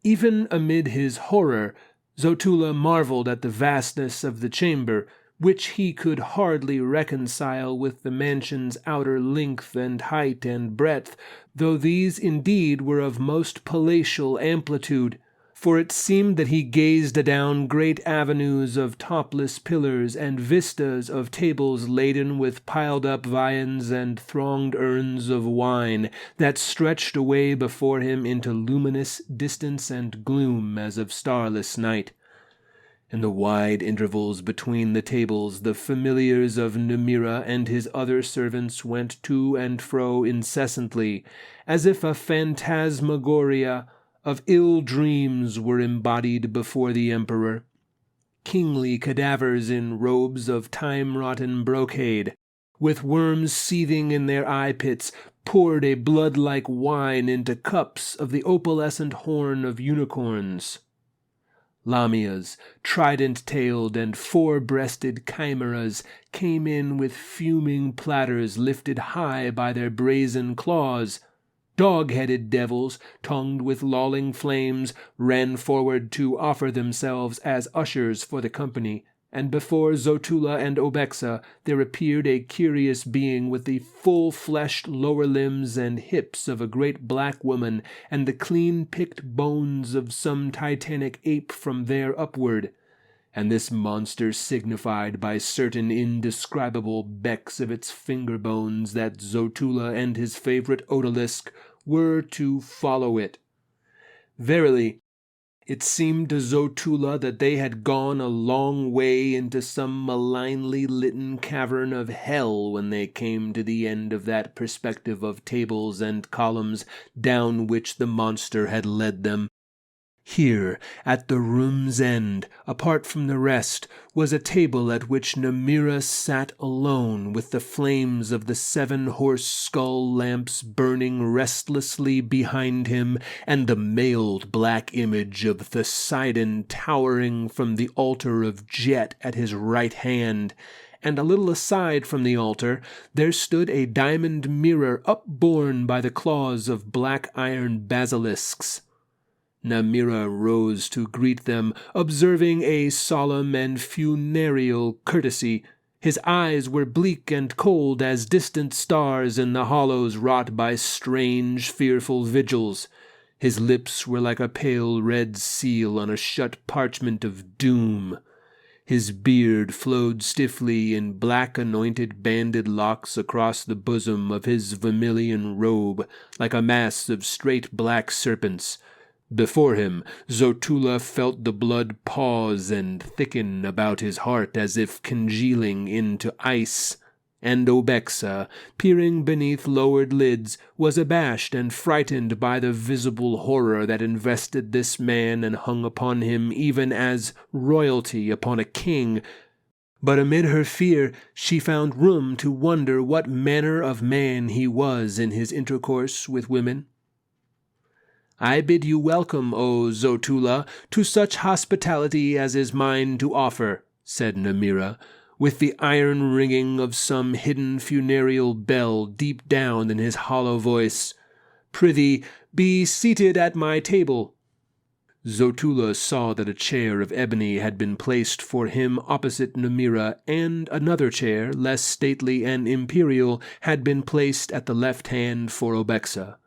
Even amid his horror, Zotula marveled at the vastness of the chamber, which he could hardly reconcile with the mansion's outer length and height and breadth, though these indeed were of most palatial amplitude, for it seemed that he gazed adown great avenues of topless pillars and vistas of tables laden with piled-up viands and thronged urns of wine that stretched away before him into luminous distance and gloom as of starless night. In the wide intervals between the tables the familiars of Namira and his other servants went to and fro incessantly, as if a phantasmagoria of ill dreams were embodied before the emperor. Kingly cadavers in robes of time-rotten brocade, with worms seething in their eye-pits, poured a blood-like wine into cups of the opalescent horn of unicorns. Lamias, trident-tailed and four-breasted chimeras, came in with fuming platters lifted high by their brazen claws. Dog-headed devils, tongued with lolling flames, ran forward to offer themselves as ushers for the company, and before Zotula and Obexa there appeared a curious being with the full-fleshed lower limbs and hips of a great black woman, and the clean-picked bones of some titanic ape from there upward. And this monster signified by certain indescribable becks of its finger bones that Zotula and his favorite odalisk were to follow it. Verily, it seemed to Zotula that they had gone a long way into some malignly litten cavern of hell when they came to the end of that perspective of tables and columns down which the monster had led them. Here, at the room's end, apart from the rest, was a table at which Namira sat alone, with the flames of the 7-horse skull lamps burning restlessly behind him, and the mailed black image of Poseidon towering from the altar of jet at his right hand. And a little aside from the altar there stood a diamond mirror upborne by the claws of black iron basilisks. Namira rose to greet them, observing a solemn and funereal courtesy, His eyes were bleak and cold as distant stars in the hollows wrought by strange, fearful vigils. His lips were like a pale red seal on a shut parchment of doom. His beard flowed stiffly in black anointed banded locks across the bosom of his vermilion robe, like a mass of straight black serpents. Before him, Zotula felt the blood pause and thicken about his heart as if congealing into ice. And Obexa, peering beneath lowered lids, was abashed and frightened by the visible horror that invested this man and hung upon him even as royalty upon a king. But amid her fear she found room to wonder what manner of man he was in his intercourse with women. "I bid you welcome, O Zotula, to such hospitality as is mine to offer," said Namira, with the iron ringing of some hidden funereal bell deep down in his hollow voice. "Prithee, be seated at my table." Zotula saw that a chair of ebony had been placed for him opposite Namira, and another chair, less stately and imperial, had been placed at the left hand for Obexa.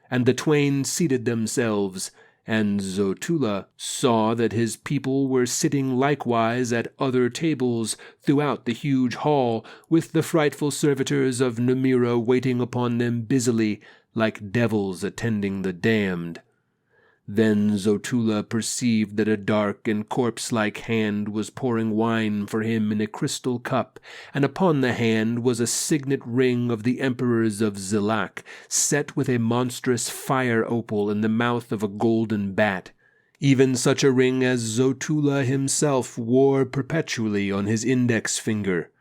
And the twain seated themselves, and Zotula saw that his people were sitting likewise at other tables throughout the huge hall, with the frightful servitors of Namira waiting upon them busily, like devils attending the damned. Then Zotula perceived that a dark and corpse-like hand was pouring wine for him in a crystal cup, and upon the hand was a signet ring of the emperors of Zilak, set with a monstrous fire opal in the mouth of a golden bat, even such a ring as Zotula himself wore perpetually on his index finger.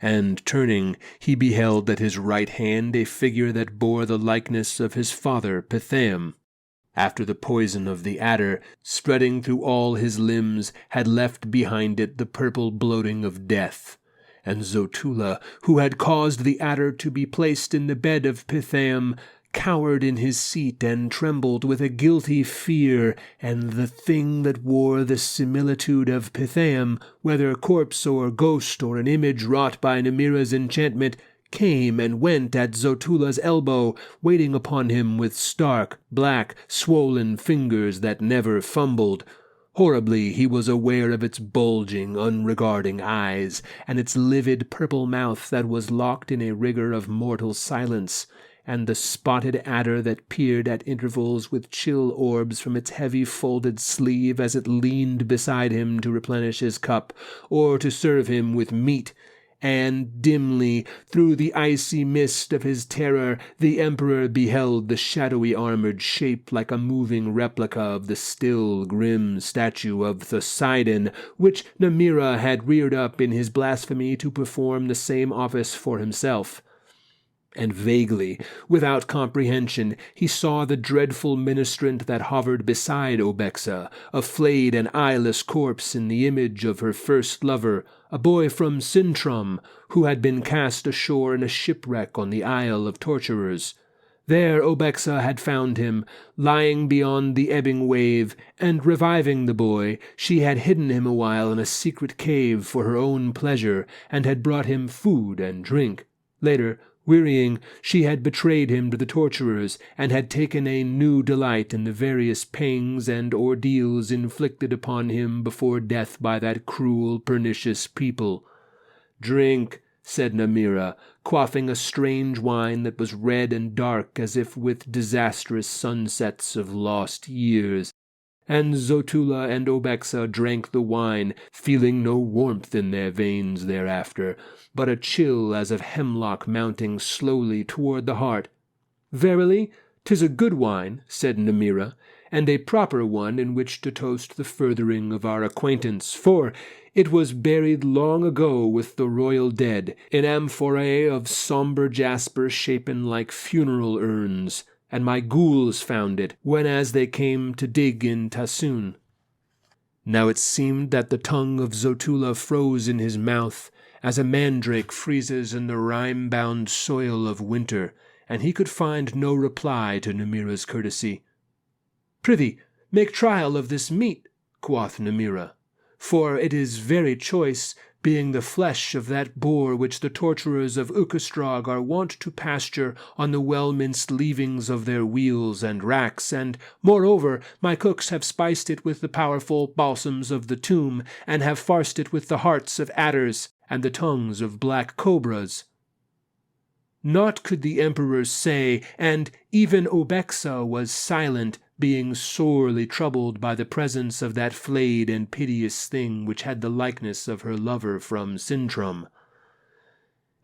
And turning, he beheld at his right hand a figure that bore the likeness of his father Pitham. After the poison of the adder, spreading through all his limbs, had left behind it the purple bloating of death. And Zotula, who had caused the adder to be placed in the bed of Pitham, cowered in his seat and trembled with a guilty fear, and the thing that wore the similitude of Pitham, whether corpse or ghost or an image wrought by Namira's enchantment, came and went at Zotula's elbow, waiting upon him with stark, black, swollen fingers that never fumbled. Horribly he was aware of its bulging, unregarding eyes, and its livid purple mouth that was locked in a rigor of mortal silence, and the spotted adder that peered at intervals with chill orbs from its heavy folded sleeve as it leaned beside him to replenish his cup, or to serve him with meat. And dimly, through the icy mist of his terror, the emperor beheld the shadowy armored shape like a moving replica of the still, grim statue of Poseidon, which Namira had reared up in his blasphemy to perform the same office for himself. And vaguely, without comprehension, he saw the dreadful ministrant that hovered beside Obexa, a flayed and eyeless corpse in the image of her first lover, a boy from Sintram, who had been cast ashore in a shipwreck on the Isle of Torturers. There Obexa had found him, lying beyond the ebbing wave, and reviving the boy, she had hidden him awhile in a secret cave for her own pleasure, and had brought him food and drink. Later, wearying, she had betrayed him to the torturers, and had taken a new delight in the various pangs and ordeals inflicted upon him before death by that cruel, pernicious people. "Drink," said Namira, quaffing a strange wine that was red and dark as if with disastrous sunsets of lost years. And Zotula and Obexa drank the wine, feeling no warmth in their veins thereafter, but a chill as of hemlock mounting slowly toward the heart. "Verily, 'tis a good wine," said Namira, "and a proper one in which to toast the furthering of our acquaintance, for it was buried long ago with the royal dead, in amphorae of sombre jasper shapen like funeral urns, and my ghouls found it, whenas they came to dig in Tassoon." Now it seemed that the tongue of Zotula froze in his mouth, as a mandrake freezes in the rime-bound soil of winter, and he could find no reply to Namira's courtesy. "Prithee, make trial of this meat," quoth Namira, "for it is very choice, being the flesh of that boar which the torturers of Ukastrog are wont to pasture on the well-minced leavings of their wheels and racks, and, moreover, my cooks have spiced it with the powerful balsams of the tomb, and have farced it with the hearts of adders and the tongues of black cobras. Naught could the emperor say, and even Obexa was silent, being sorely troubled by the presence of that flayed and piteous thing which had the likeness of her lover from Sintram.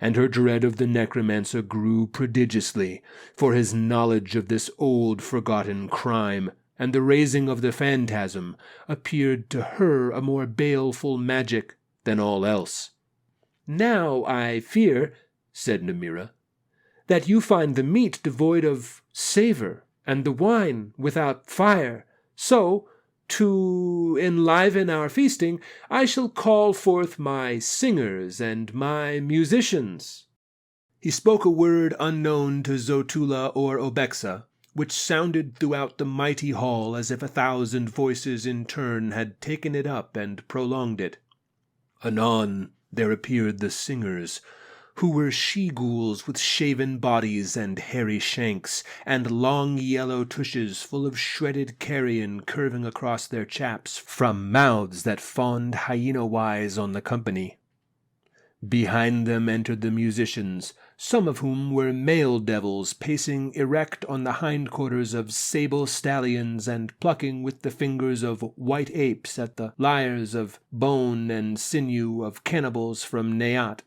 And her dread of the necromancer grew prodigiously, for his knowledge of this old forgotten crime, and the raising of the phantasm, appeared to her a more baleful magic than all else. "Now, I fear," said Namira, "that you find the meat devoid of savour, and the wine without fire. So, to enliven our feasting, I shall call forth my singers and my musicians." He spoke a word unknown to Zotula or Obexa, which sounded throughout the mighty hall as if 1,000 voices in turn had taken it up and prolonged it. Anon there appeared the singers, who were she-ghouls with shaven bodies and hairy shanks, and long yellow tushes full of shredded carrion curving across their chaps from mouths that fawned hyena-wise on the company. Behind them entered the musicians, some of whom were male devils pacing erect on the hindquarters of sable stallions and plucking with the fingers of white apes at the lyres of bone and sinew of cannibals from Neat.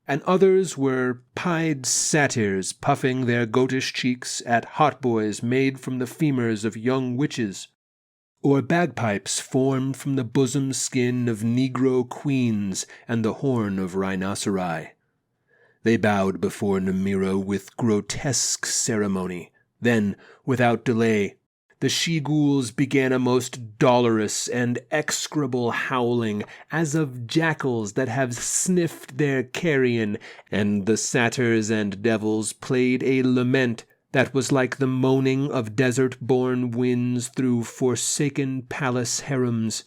And others were pied satyrs puffing their goatish cheeks at hautboys made from the femurs of young witches, or bagpipes formed from the bosom skin of negro queens and the horn of rhinoceri. They bowed before Namira with grotesque ceremony. Then, without delay, the she-ghouls began a most dolorous and execrable howling, as of jackals that have sniffed their carrion, and the satyrs and devils played a lament that was like the moaning of desert-born winds through forsaken palace harems.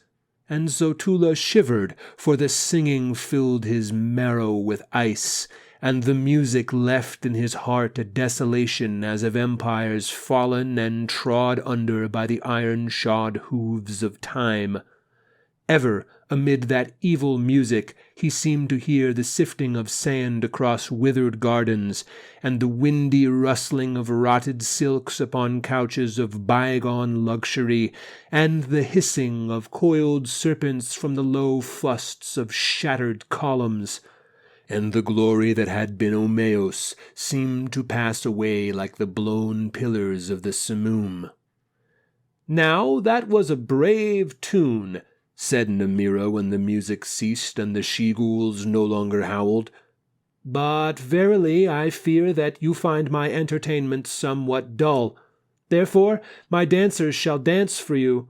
And Zotula shivered, for the singing filled his marrow with ice, and the music left in his heart a desolation as of empires fallen and trod under by the iron-shod hooves of time. Ever, amid that evil music, he seemed to hear the sifting of sand across withered gardens, and the windy rustling of rotted silks upon couches of bygone luxury, and the hissing of coiled serpents from the low fusts of shattered columns. And the glory that had been Omeos seemed to pass away like the blown pillars of the Simoom. "Now that was a brave tune," said Namira when the music ceased and the she-ghouls no longer howled. "But verily I fear that you find my entertainment somewhat dull. Therefore my dancers shall dance for you."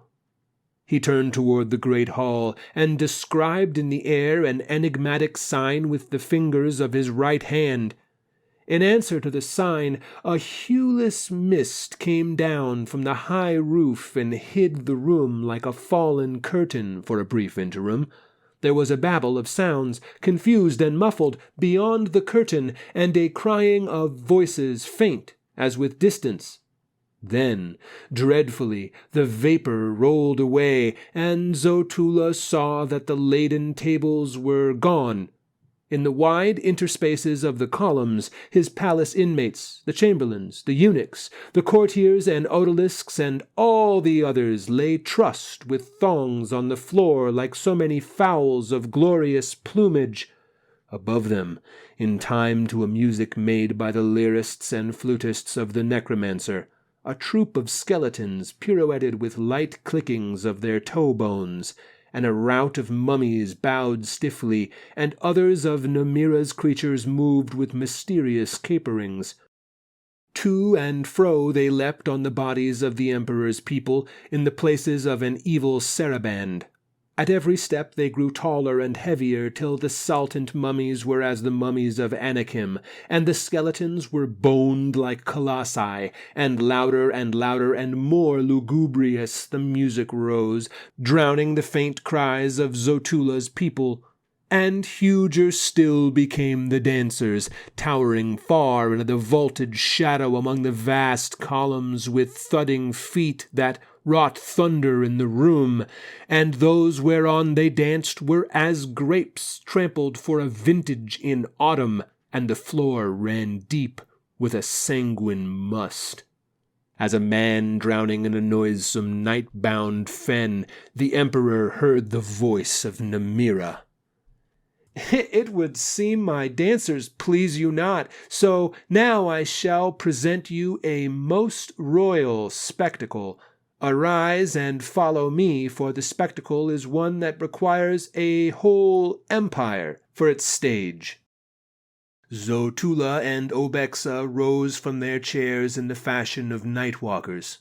He turned toward the great hall, and described in the air an enigmatic sign with the fingers of his right hand. In answer to the sign, a hueless mist came down from the high roof and hid the room like a fallen curtain for a brief interim. There was a babel of sounds, confused and muffled, beyond the curtain, and a crying of voices faint, as with distance. Then, dreadfully, the vapor rolled away, and Zotula saw that the laden tables were gone. In the wide interspaces of the columns, his palace inmates, the chamberlains, the eunuchs, the courtiers and odalisques, and all the others lay trussed with thongs on the floor like so many fowls of glorious plumage. Above them, in time to a music made by the lyrists and flutists of the necromancer, a troop of skeletons pirouetted with light clickings of their toe bones, and a rout of mummies bowed stiffly, and others of Namira's creatures moved with mysterious caperings. To and fro they leapt on the bodies of the emperor's people in the places of an evil saraband. At every step they grew taller and heavier till the saltant mummies were as the mummies of Anakim, and the skeletons were boned like colossi, and louder and more lugubrious the music rose, drowning the faint cries of Zotula's people. And huger still became the dancers, towering far into the vaulted shadow among the vast columns, with thudding feet that wrought thunder in the room, and those whereon they danced were as grapes trampled for a vintage in autumn, and the floor ran deep with a sanguine must. As a man drowning in a noisome night-bound fen, the emperor heard the voice of Namira. "It would seem my dancers please you not, so now I shall present you a most royal spectacle. Arise and follow me, for the spectacle is one that requires a whole empire for its stage." Zotula and Obexa rose from their chairs in the fashion of night-walkers,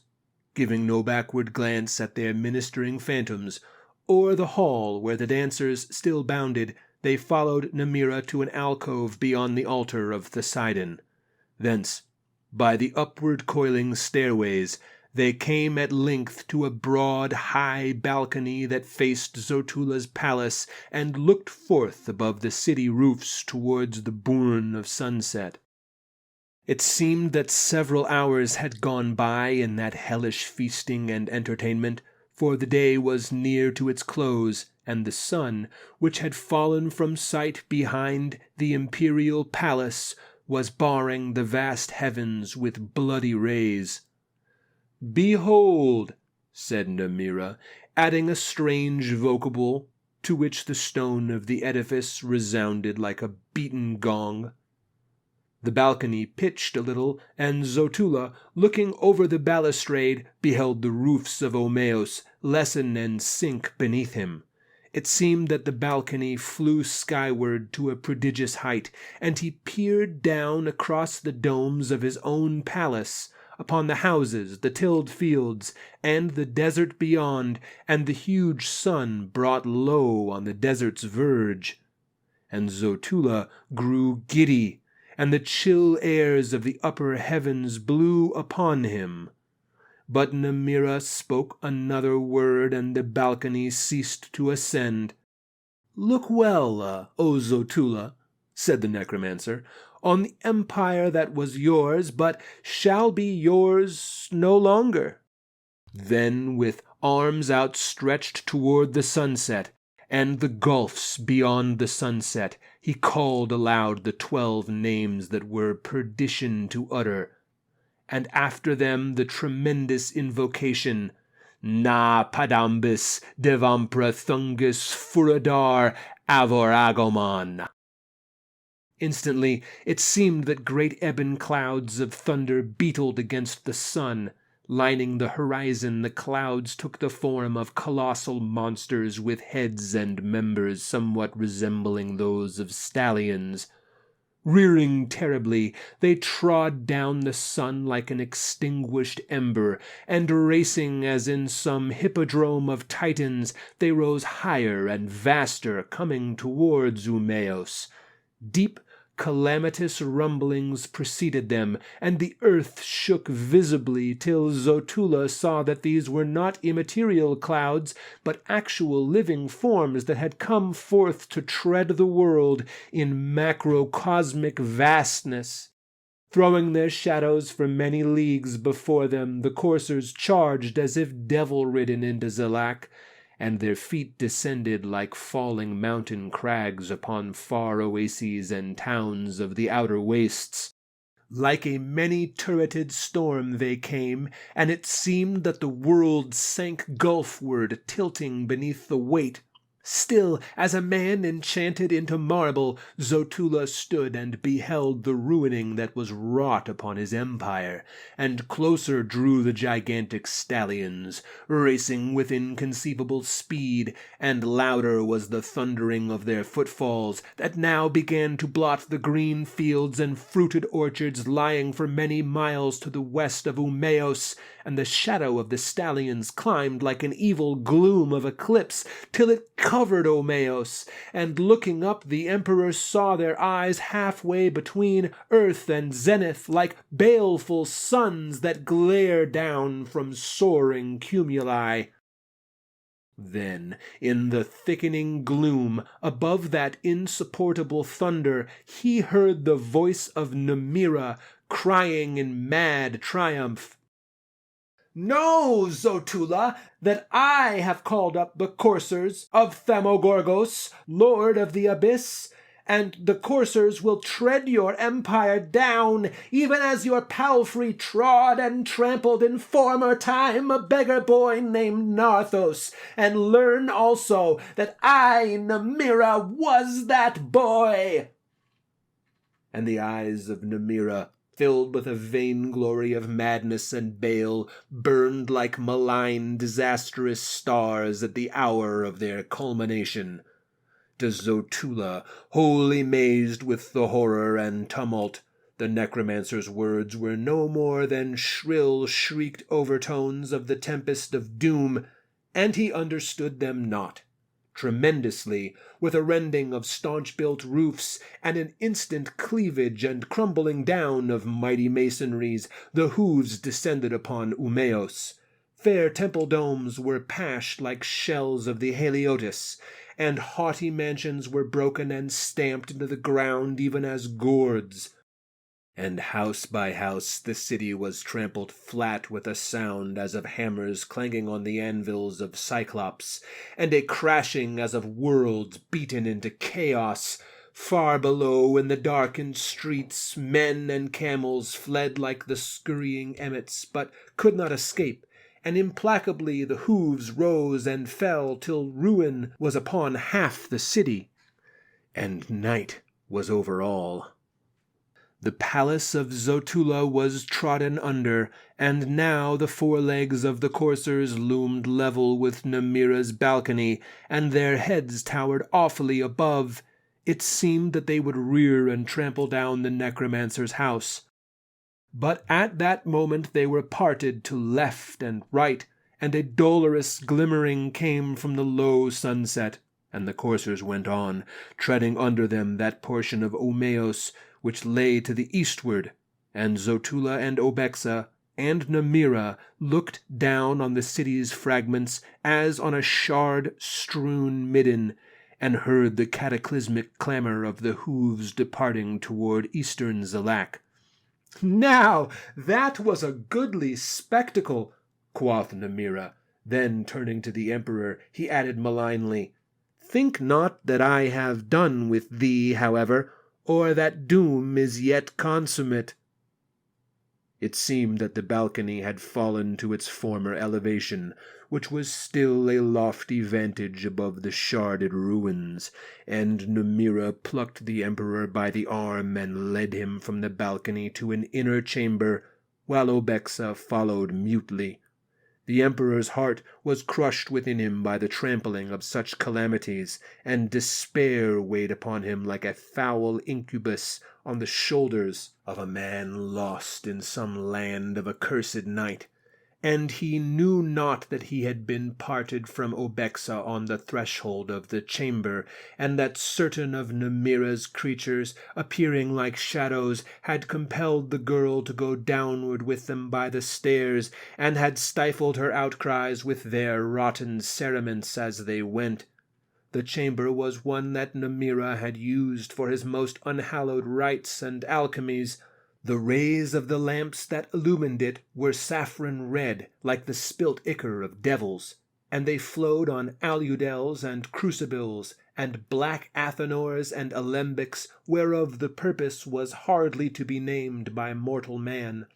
giving no backward glance at their ministering phantoms, or the hall where the dancers still bounded. They followed Namira to an alcove beyond the altar of Poseidon. Thence, by the upward coiling stairways, they came at length to a broad, high balcony that faced Zotula's palace and looked forth above the city roofs towards the bourne of sunset. It seemed that several hours had gone by in that hellish feasting and entertainment, for the day was near to its close, and the sun, which had fallen from sight behind the imperial palace, was barring the vast heavens with bloody rays. "Behold," said Namira, adding a strange vocable, to which the stone of the edifice resounded like a beaten gong. The balcony pitched a little, and Zotula, looking over the balustrade, beheld the roofs of Omeos lessen and sink beneath him. It seemed that the balcony flew skyward to a prodigious height, and he peered down across the domes of his own palace, upon the houses, the tilled fields, and the desert beyond, and the huge sun brought low on the desert's verge. And Zotula grew giddy, and the chill airs of the upper heavens blew upon him. But Namira spoke another word, and the balcony ceased to ascend. "Look well, O Zotula," said the necromancer, "on the empire that was yours, but shall be yours no longer." Then, with arms outstretched toward the sunset, and the gulfs beyond the sunset, he called aloud the 12 names that were perdition to utter, and after them the tremendous invocation, "Na padambis devampra thungus furadar avoragomon." Instantly it seemed that great ebon clouds of thunder beetled against the sun. Lining the horizon, the clouds took the form of colossal monsters with heads and members somewhat resembling those of stallions. Rearing terribly, they trod down the sun like an extinguished ember, and racing as in some hippodrome of Titans, they rose higher and vaster, coming towards Umeos. Deep, calamitous rumblings preceded them, and the earth shook visibly till Zotula saw that these were not immaterial clouds, but actual living forms that had come forth to tread the world in macrocosmic vastness. Throwing their shadows for many leagues before them, the coursers charged as if devil-ridden into Zalak, and their feet descended like falling mountain crags upon far oases and towns of the outer wastes. Like a many-turreted storm they came, and it seemed that the world sank gulfward, tilting beneath the weight. Still, as a man enchanted into marble, Zotula stood and beheld the ruining that was wrought upon his empire, and closer drew the gigantic stallions, racing with inconceivable speed, and louder was the thundering of their footfalls, that now began to blot the green fields and fruited orchards lying for many miles to the west of Umeos, and the shadow of the stallions climbed like an evil gloom of eclipse, till it covered Omeos, and looking up the emperor saw their eyes halfway between earth and zenith, like baleful suns that glare down from soaring cumuli. Then, in the thickening gloom, above that insupportable thunder, he heard the voice of Namira crying in mad triumph, "Know, Zotula, that I have called up the coursers of Thamogorgos, lord of the abyss, and the coursers will tread your empire down, even as your palfrey trod and trampled in former time a beggar boy named Narthos, and learn also that I, Namira, was that boy." And the eyes of Namira, filled with a vainglory of madness and bale, burned like malign, disastrous stars at the hour of their culmination. To Zotula, wholly mazed with the horror and tumult, the necromancer's words were no more than shrill, shrieked overtones of the tempest of doom, and he understood them not. Tremendously, with a rending of staunch-built roofs, and an instant cleavage and crumbling down of mighty masonries, the hooves descended upon Umeos. Fair temple domes were pashed like shells of the Heliotis, and haughty mansions were broken and stamped into the ground even as gourds. And house by house the city was trampled flat with a sound as of hammers clanging on the anvils of Cyclops, and a crashing as of worlds beaten into chaos. Far below, in the darkened streets, men and camels fled like the scurrying emmets, but could not escape, and implacably the hooves rose and fell till ruin was upon half the city, and night was over all. The palace of Zotula was trodden under, and now the forelegs of the coursers loomed level with Namira's balcony, and their heads towered awfully above. It seemed that they would rear and trample down the necromancer's house. But at that moment they were parted to left and right, and a dolorous glimmering came from the low sunset, and the coursers went on, treading under them that portion of Umeos which lay to the eastward, and Zotula and Obexa and Namira looked down on the city's fragments as on a shard-strewn midden, and heard the cataclysmic clamor of the hooves departing toward eastern Zalak. "Now that was a goodly spectacle," quoth Namira. Then, turning to the emperor, he added malignly, "Think not that I have done with thee, however, or that doom is yet consummate." It seemed that the balcony had fallen to its former elevation, which was still a lofty vantage above the sharded ruins, and Namira plucked the emperor by the arm and led him from the balcony to an inner chamber, while Obexa followed mutely. The emperor's heart was crushed within him by the trampling of such calamities, and despair weighed upon him like a foul incubus on the shoulders of a man lost in some land of accursed night. And he knew not that he had been parted from Obexa on the threshold of the chamber, and that certain of Namira's creatures, appearing like shadows, had compelled the girl to go downward with them by the stairs, and had stifled her outcries with their rotten cerements as they went. The chamber was one that Namira had used for his most unhallowed rites and alchemies. The rays of the lamps that illumined it were saffron red, like the spilt ichor of devils, and they flowed on aludels and crucibles, and black athanors and alembics, whereof the purpose was hardly to be named by mortal man.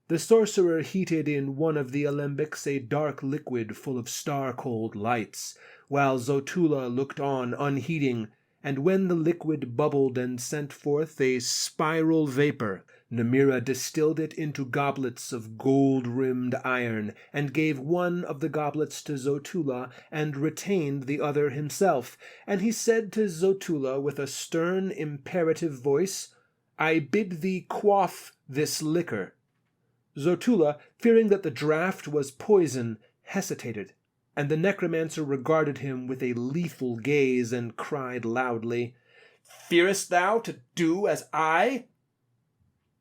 The sorcerer heated in one of the alembics a dark liquid full of star-cold lights, while Zotula looked on unheeding, and when the liquid bubbled and sent forth a spiral vapor, Namira distilled it into goblets of gold-rimmed iron, and gave one of the goblets to Zotula, and retained the other himself. And he said to Zotula with a stern, imperative voice, "I bid thee quaff this liquor." Zotula, fearing that the draught was poison, hesitated, and the necromancer regarded him with a lethal gaze and cried loudly, "Fearest thou to do as I?"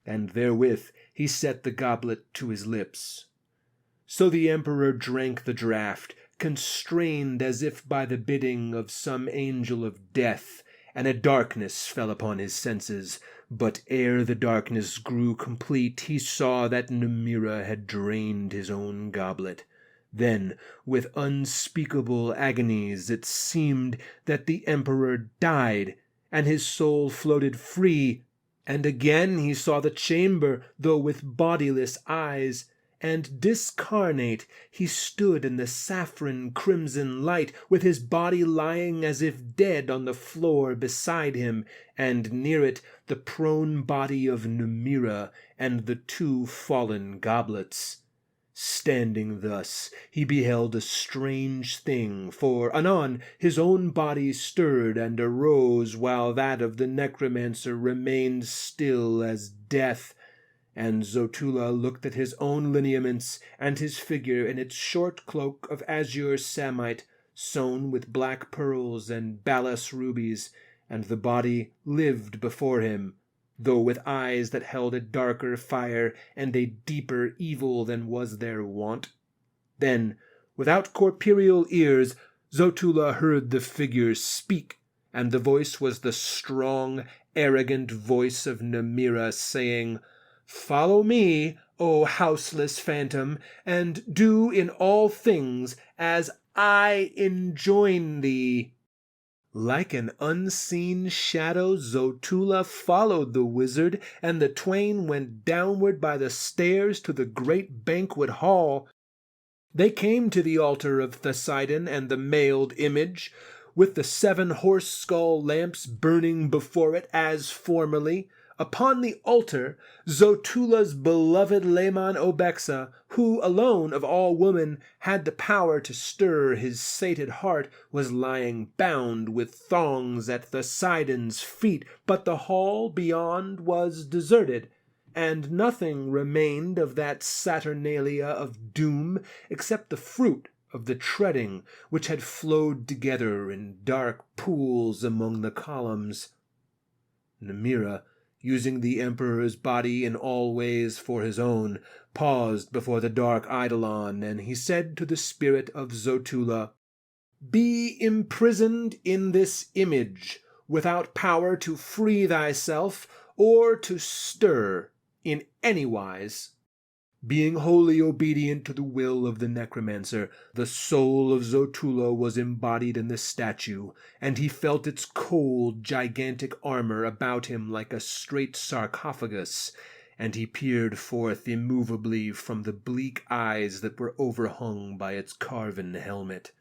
And therewith he set the goblet to his lips. So the emperor drank the draught, constrained as if by the bidding of some angel of death, and a darkness fell upon his senses. But ere the darkness grew complete, he saw that Namira had drained his own goblet. Then, with unspeakable agonies, it seemed that the emperor died, and his soul floated free. And again he saw the chamber, though with bodiless eyes, and discarnate he stood in the saffron crimson light, with his body lying as if dead on the floor beside him, and near it the prone body of Namira and the 2 fallen goblets. Standing thus, he beheld a strange thing, for anon his own body stirred and arose, while that of the necromancer remained still as death. And Zotula looked at his own lineaments, and his figure in its short cloak of azure samite, sewn with black pearls and balas rubies, and the body lived before him, though with eyes that held a darker fire and a deeper evil than was their wont. Then, without corporeal ears, Zotula heard the figure speak, and the voice was the strong, arrogant voice of Namira, saying, "Follow me, O houseless phantom, and do in all things as I enjoin thee." Like an unseen shadow, Zotula followed the wizard, and the twain went downward by the stairs to the great banquet hall. They came to the altar of Poseidon and the mailed image, with the 7 horse skull lamps burning before it as formerly. Upon the altar, Zotula's beloved Leman Obexa, who alone of all women had the power to stir his sated heart, was lying bound with thongs at Poseidon's feet, but the hall beyond was deserted, and nothing remained of that saturnalia of doom except the fruit of the treading, which had flowed together in dark pools among the columns. Namira, using the emperor's body in all ways for his own, paused before the Dark Eidolon, and he said to the spirit of Zotula, "Be imprisoned in this image, without power to free thyself or to stir in any wise." Being wholly obedient to the will of the necromancer, the soul of Zotula was embodied in the statue, and he felt its cold, gigantic armor about him like a straight sarcophagus, and he peered forth immovably from the bleak eyes that were overhung by its carven helmet.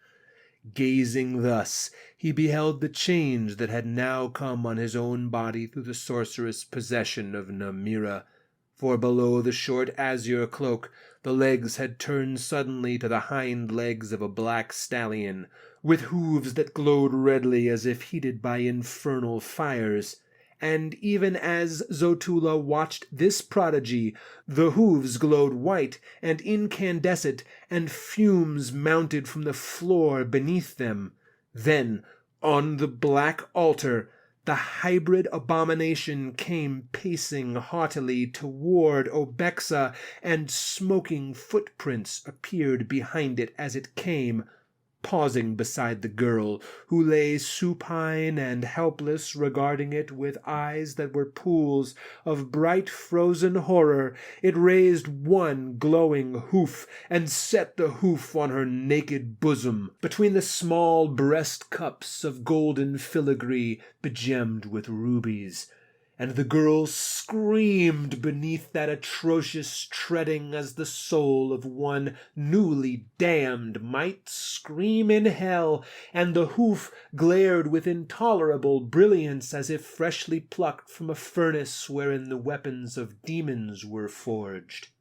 Gazing thus, he beheld the change that had now come on his own body through the sorceress' possession of Namira. For below the short azure cloak, the legs had turned suddenly to the hind legs of a black stallion, with hooves that glowed redly as if heated by infernal fires. And even as Zotula watched this prodigy, the hooves glowed white and incandescent, and fumes mounted from the floor beneath them. Then, on the black altar, the hybrid abomination came pacing haughtily toward Obexa, and smoking footprints appeared behind it as it came, pausing beside the girl, who lay supine and helpless, regarding it with eyes that were pools of bright frozen horror. It raised one glowing hoof, and set the hoof on her naked bosom, between the small breast cups of golden filigree begemmed with rubies. And the girl screamed beneath that atrocious treading as the soul of one newly damned might scream in hell, and the hoof glared with intolerable brilliance as if freshly plucked from a furnace wherein the weapons of demons were forged.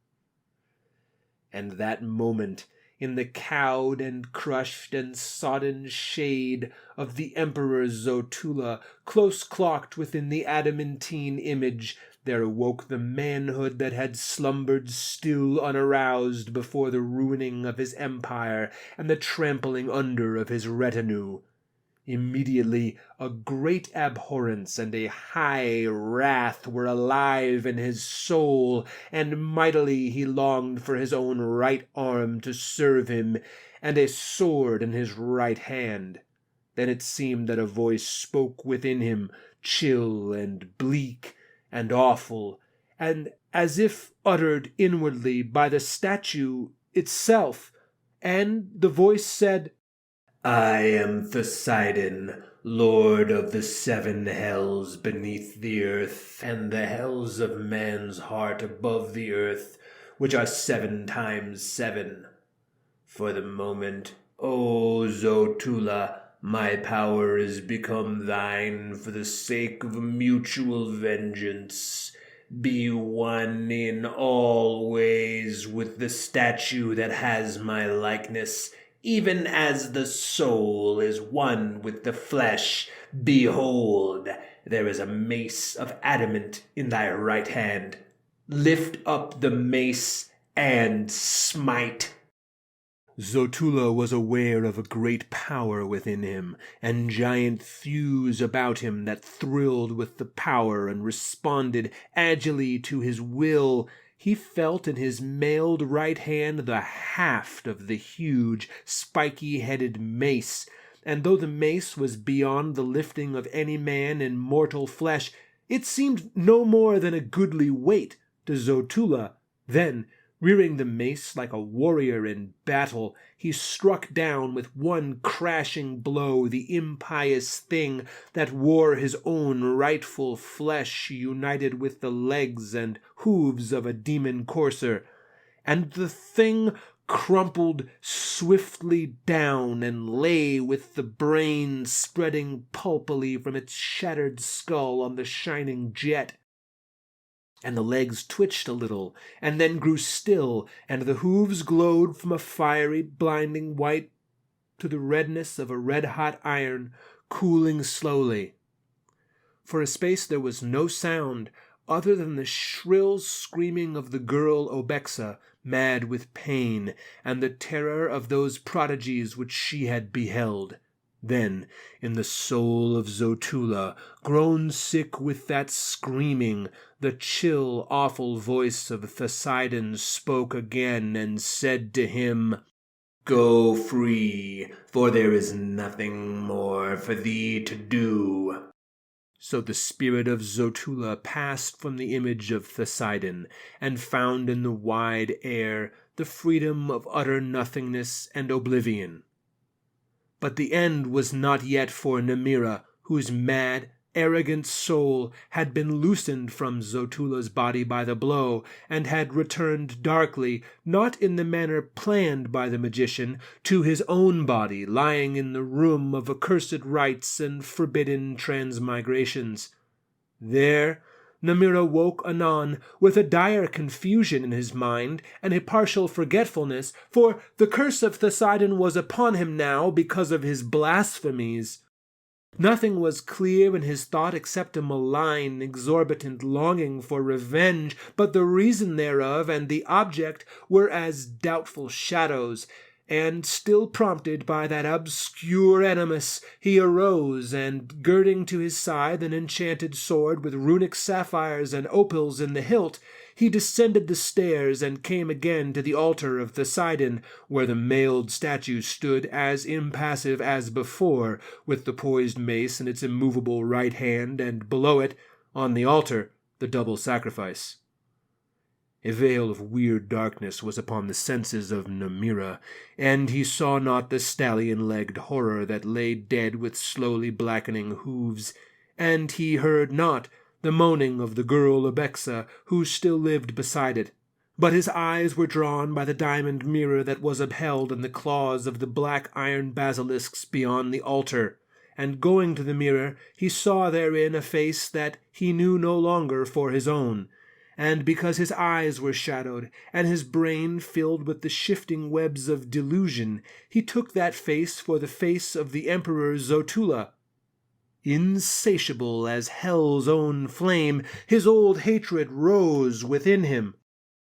And that moment, in the cowed and crushed and sodden shade of the Emperor Zotula, close clocked within the adamantine image, there awoke the manhood that had slumbered still unaroused before the ruining of his empire and the trampling under of his retinue. Immediately a great abhorrence and a high wrath were alive in his soul, and mightily he longed for his own right arm to serve him, and a sword in his right hand. Then it seemed that a voice spoke within him, chill and bleak and awful, and as if uttered inwardly by the statue itself, and the voice said, I am Poseidon, lord of the 7 hells beneath the earth, and the hells of man's heart above the earth, which are 7 times 7. For the moment, O Zotula, my power is become thine for the sake of mutual vengeance. Be one in all ways with the statue that has my likeness, even as the soul is one with the flesh. Behold, there is a mace of adamant in thy right hand. Lift up the mace and smite. Zotula was aware of a great power within him, and giant thews about him that thrilled with the power and responded agilely to his will. He felt in his mailed right hand the haft of the huge, spiky-headed mace, and though the mace was beyond the lifting of any man in mortal flesh, it seemed no more than a goodly weight to Zotula. Then, rearing the mace like a warrior in battle, he struck down with one crashing blow the impious thing that wore his own rightful flesh united with the legs and hooves of a demon courser, and the thing crumpled swiftly down and lay with the brain spreading pulpily from its shattered skull on the shining jet. And the legs twitched a little, and then grew still, and the hooves glowed from a fiery, blinding white to the redness of a red-hot iron, cooling slowly. For a space there was no sound other than the shrill screaming of the girl Obexa, mad with pain, and the terror of those prodigies which she had beheld. Then, in the soul of Zotula, grown sick with that screaming, the chill, awful voice of Poseidon spoke again and said to him, Go free, for there is nothing more for thee to do. So the spirit of Zotula passed from the image of Poseidon, and found in the wide air the freedom of utter nothingness and oblivion. But the end was not yet for Namira, whose mad, arrogant soul had been loosened from Zotula's body by the blow, and had returned darkly, not in the manner planned by the magician, to his own body lying in the room of accursed rites and forbidden transmigrations. There Namira woke anon with a dire confusion in his mind and a partial forgetfulness, for the curse of Poseidon was upon him now because of his blasphemies. Nothing was clear in his thought except a malign, exorbitant longing for revenge, but the reason thereof and the object were as doubtful shadows, and still prompted by that obscure animus, he arose, and girding to his side an enchanted sword with runic sapphires and opals in the hilt, he descended the stairs and came again to the altar of Poseidon, where the mailed statue stood as impassive as before, with the poised mace in its immovable right hand, and below it, on the altar, the double sacrifice. A veil of weird darkness was upon the senses of Namira, and he saw not the stallion-legged horror that lay dead with slowly blackening hooves, and he heard not the moaning of the girl Obexa, who still lived beside it. But his eyes were drawn by the diamond mirror that was upheld in the claws of the black iron basilisks beyond the altar, and going to the mirror he saw therein a face that he knew no longer for his own, and because his eyes were shadowed, and his brain filled with the shifting webs of delusion, he took that face for the face of the Emperor Zotula. Insatiable as hell's own flame, his old hatred rose within him,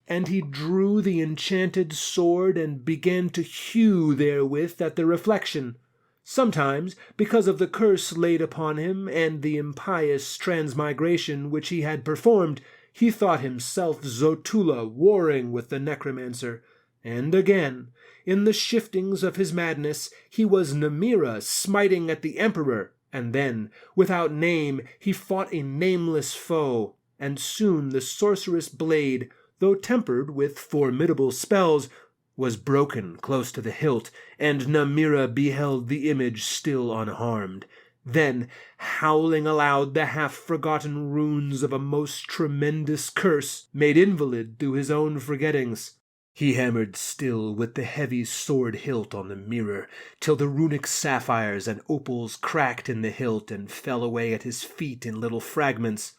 and he drew the enchanted sword and began to hew therewith at the reflection. Sometimes, because of the curse laid upon him and the impious transmigration which he had performed, he thought himself Zotula warring with the necromancer, and again, in the shiftings of his madness, he was Namira smiting at the emperor, and then, without name, he fought a nameless foe, and soon the sorceress blade, though tempered with formidable spells, was broken close to the hilt, and Namira beheld the image still unharmed. Then, howling aloud the half-forgotten runes of a most tremendous curse, made invalid through his own forgettings, he hammered still with the heavy sword hilt on the mirror, till the runic sapphires and opals cracked in the hilt and fell away at his feet in little fragments.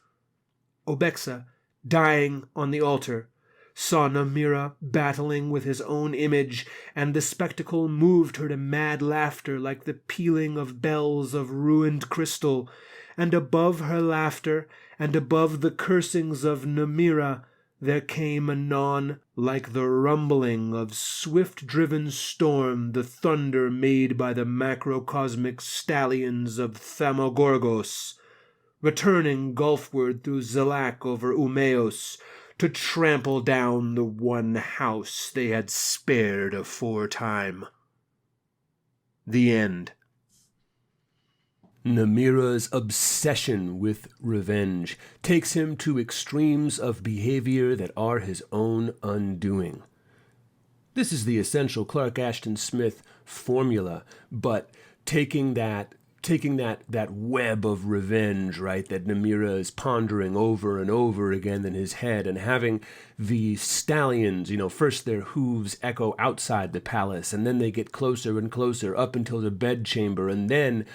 Obexa, dying on the altar, saw Namira battling with his own image, and the spectacle moved her to mad laughter like the pealing of bells of ruined crystal, and above her laughter, and above the cursings of Namira, there came anon, like the rumbling of swift-driven storm, the thunder made by the macrocosmic stallions of Thamogorgos, returning gulfward through Zilak over Umeos, to trample down the one house they had spared aforetime. The end. Namira's obsession with revenge takes him to extremes of behavior that are his own undoing. This is the essential Clark Ashton Smith formula, but taking that web of revenge, right, that Namira is pondering over and over again in his head, and having the stallions, first their hooves echo outside the palace, and then they get closer and closer up until the bedchamber, and then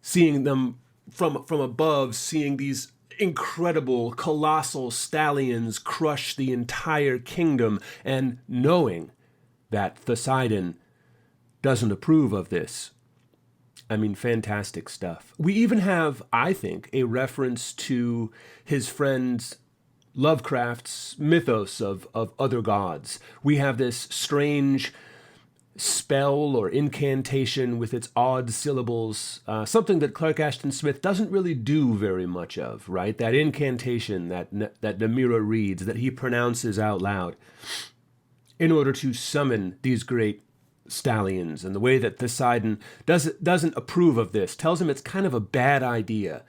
seeing them from above, seeing these incredible, colossal stallions crush the entire kingdom, and knowing that Poseidon doesn't approve of this. I mean, fantastic stuff. We even have, I think, a reference to his friend Lovecraft's mythos of other gods. We have this strange spell or incantation with its odd syllables, something that Clark Ashton Smith doesn't really do very much of, right? That incantation that Namira reads, that he pronounces out loud in order to summon these great stallions, and the way that Poseidon doesn't approve of this, tells him it's kind of a bad idea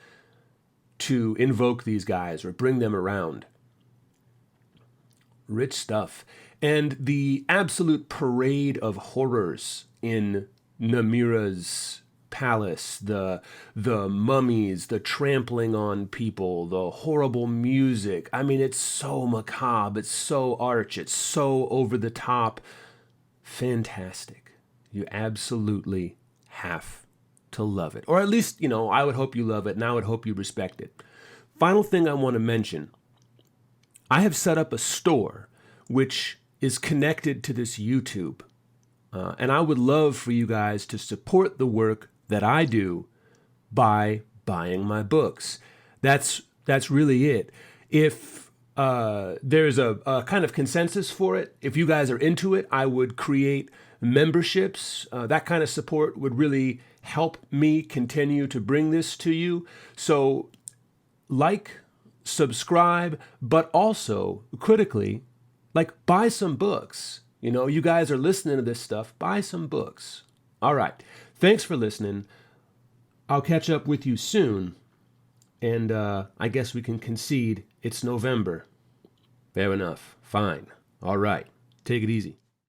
to invoke these guys or bring them around. Rich stuff. And the absolute parade of horrors in Namira's palace, the mummies, the trampling on people, the horrible music. I mean, it's so macabre, it's so arch, it's so over the top. Fantastic. You absolutely have to love it. Or at least, I would hope you love it, and I would hope you respect it. Final thing I want to mention. I have set up a store which is connected to this YouTube. And I would love for you guys to support the work that I do by buying my books. That's really it. If there's a kind of consensus for it, if you guys are into it, I would create memberships. That kind of support would really help me continue to bring this to you. So subscribe, but also critically, buy some books. You guys are listening to this stuff. Buy some books. All right. Thanks for listening. I'll catch up with you soon. And I guess we can concede it's November. Fair enough. Fine. All right. Take it easy.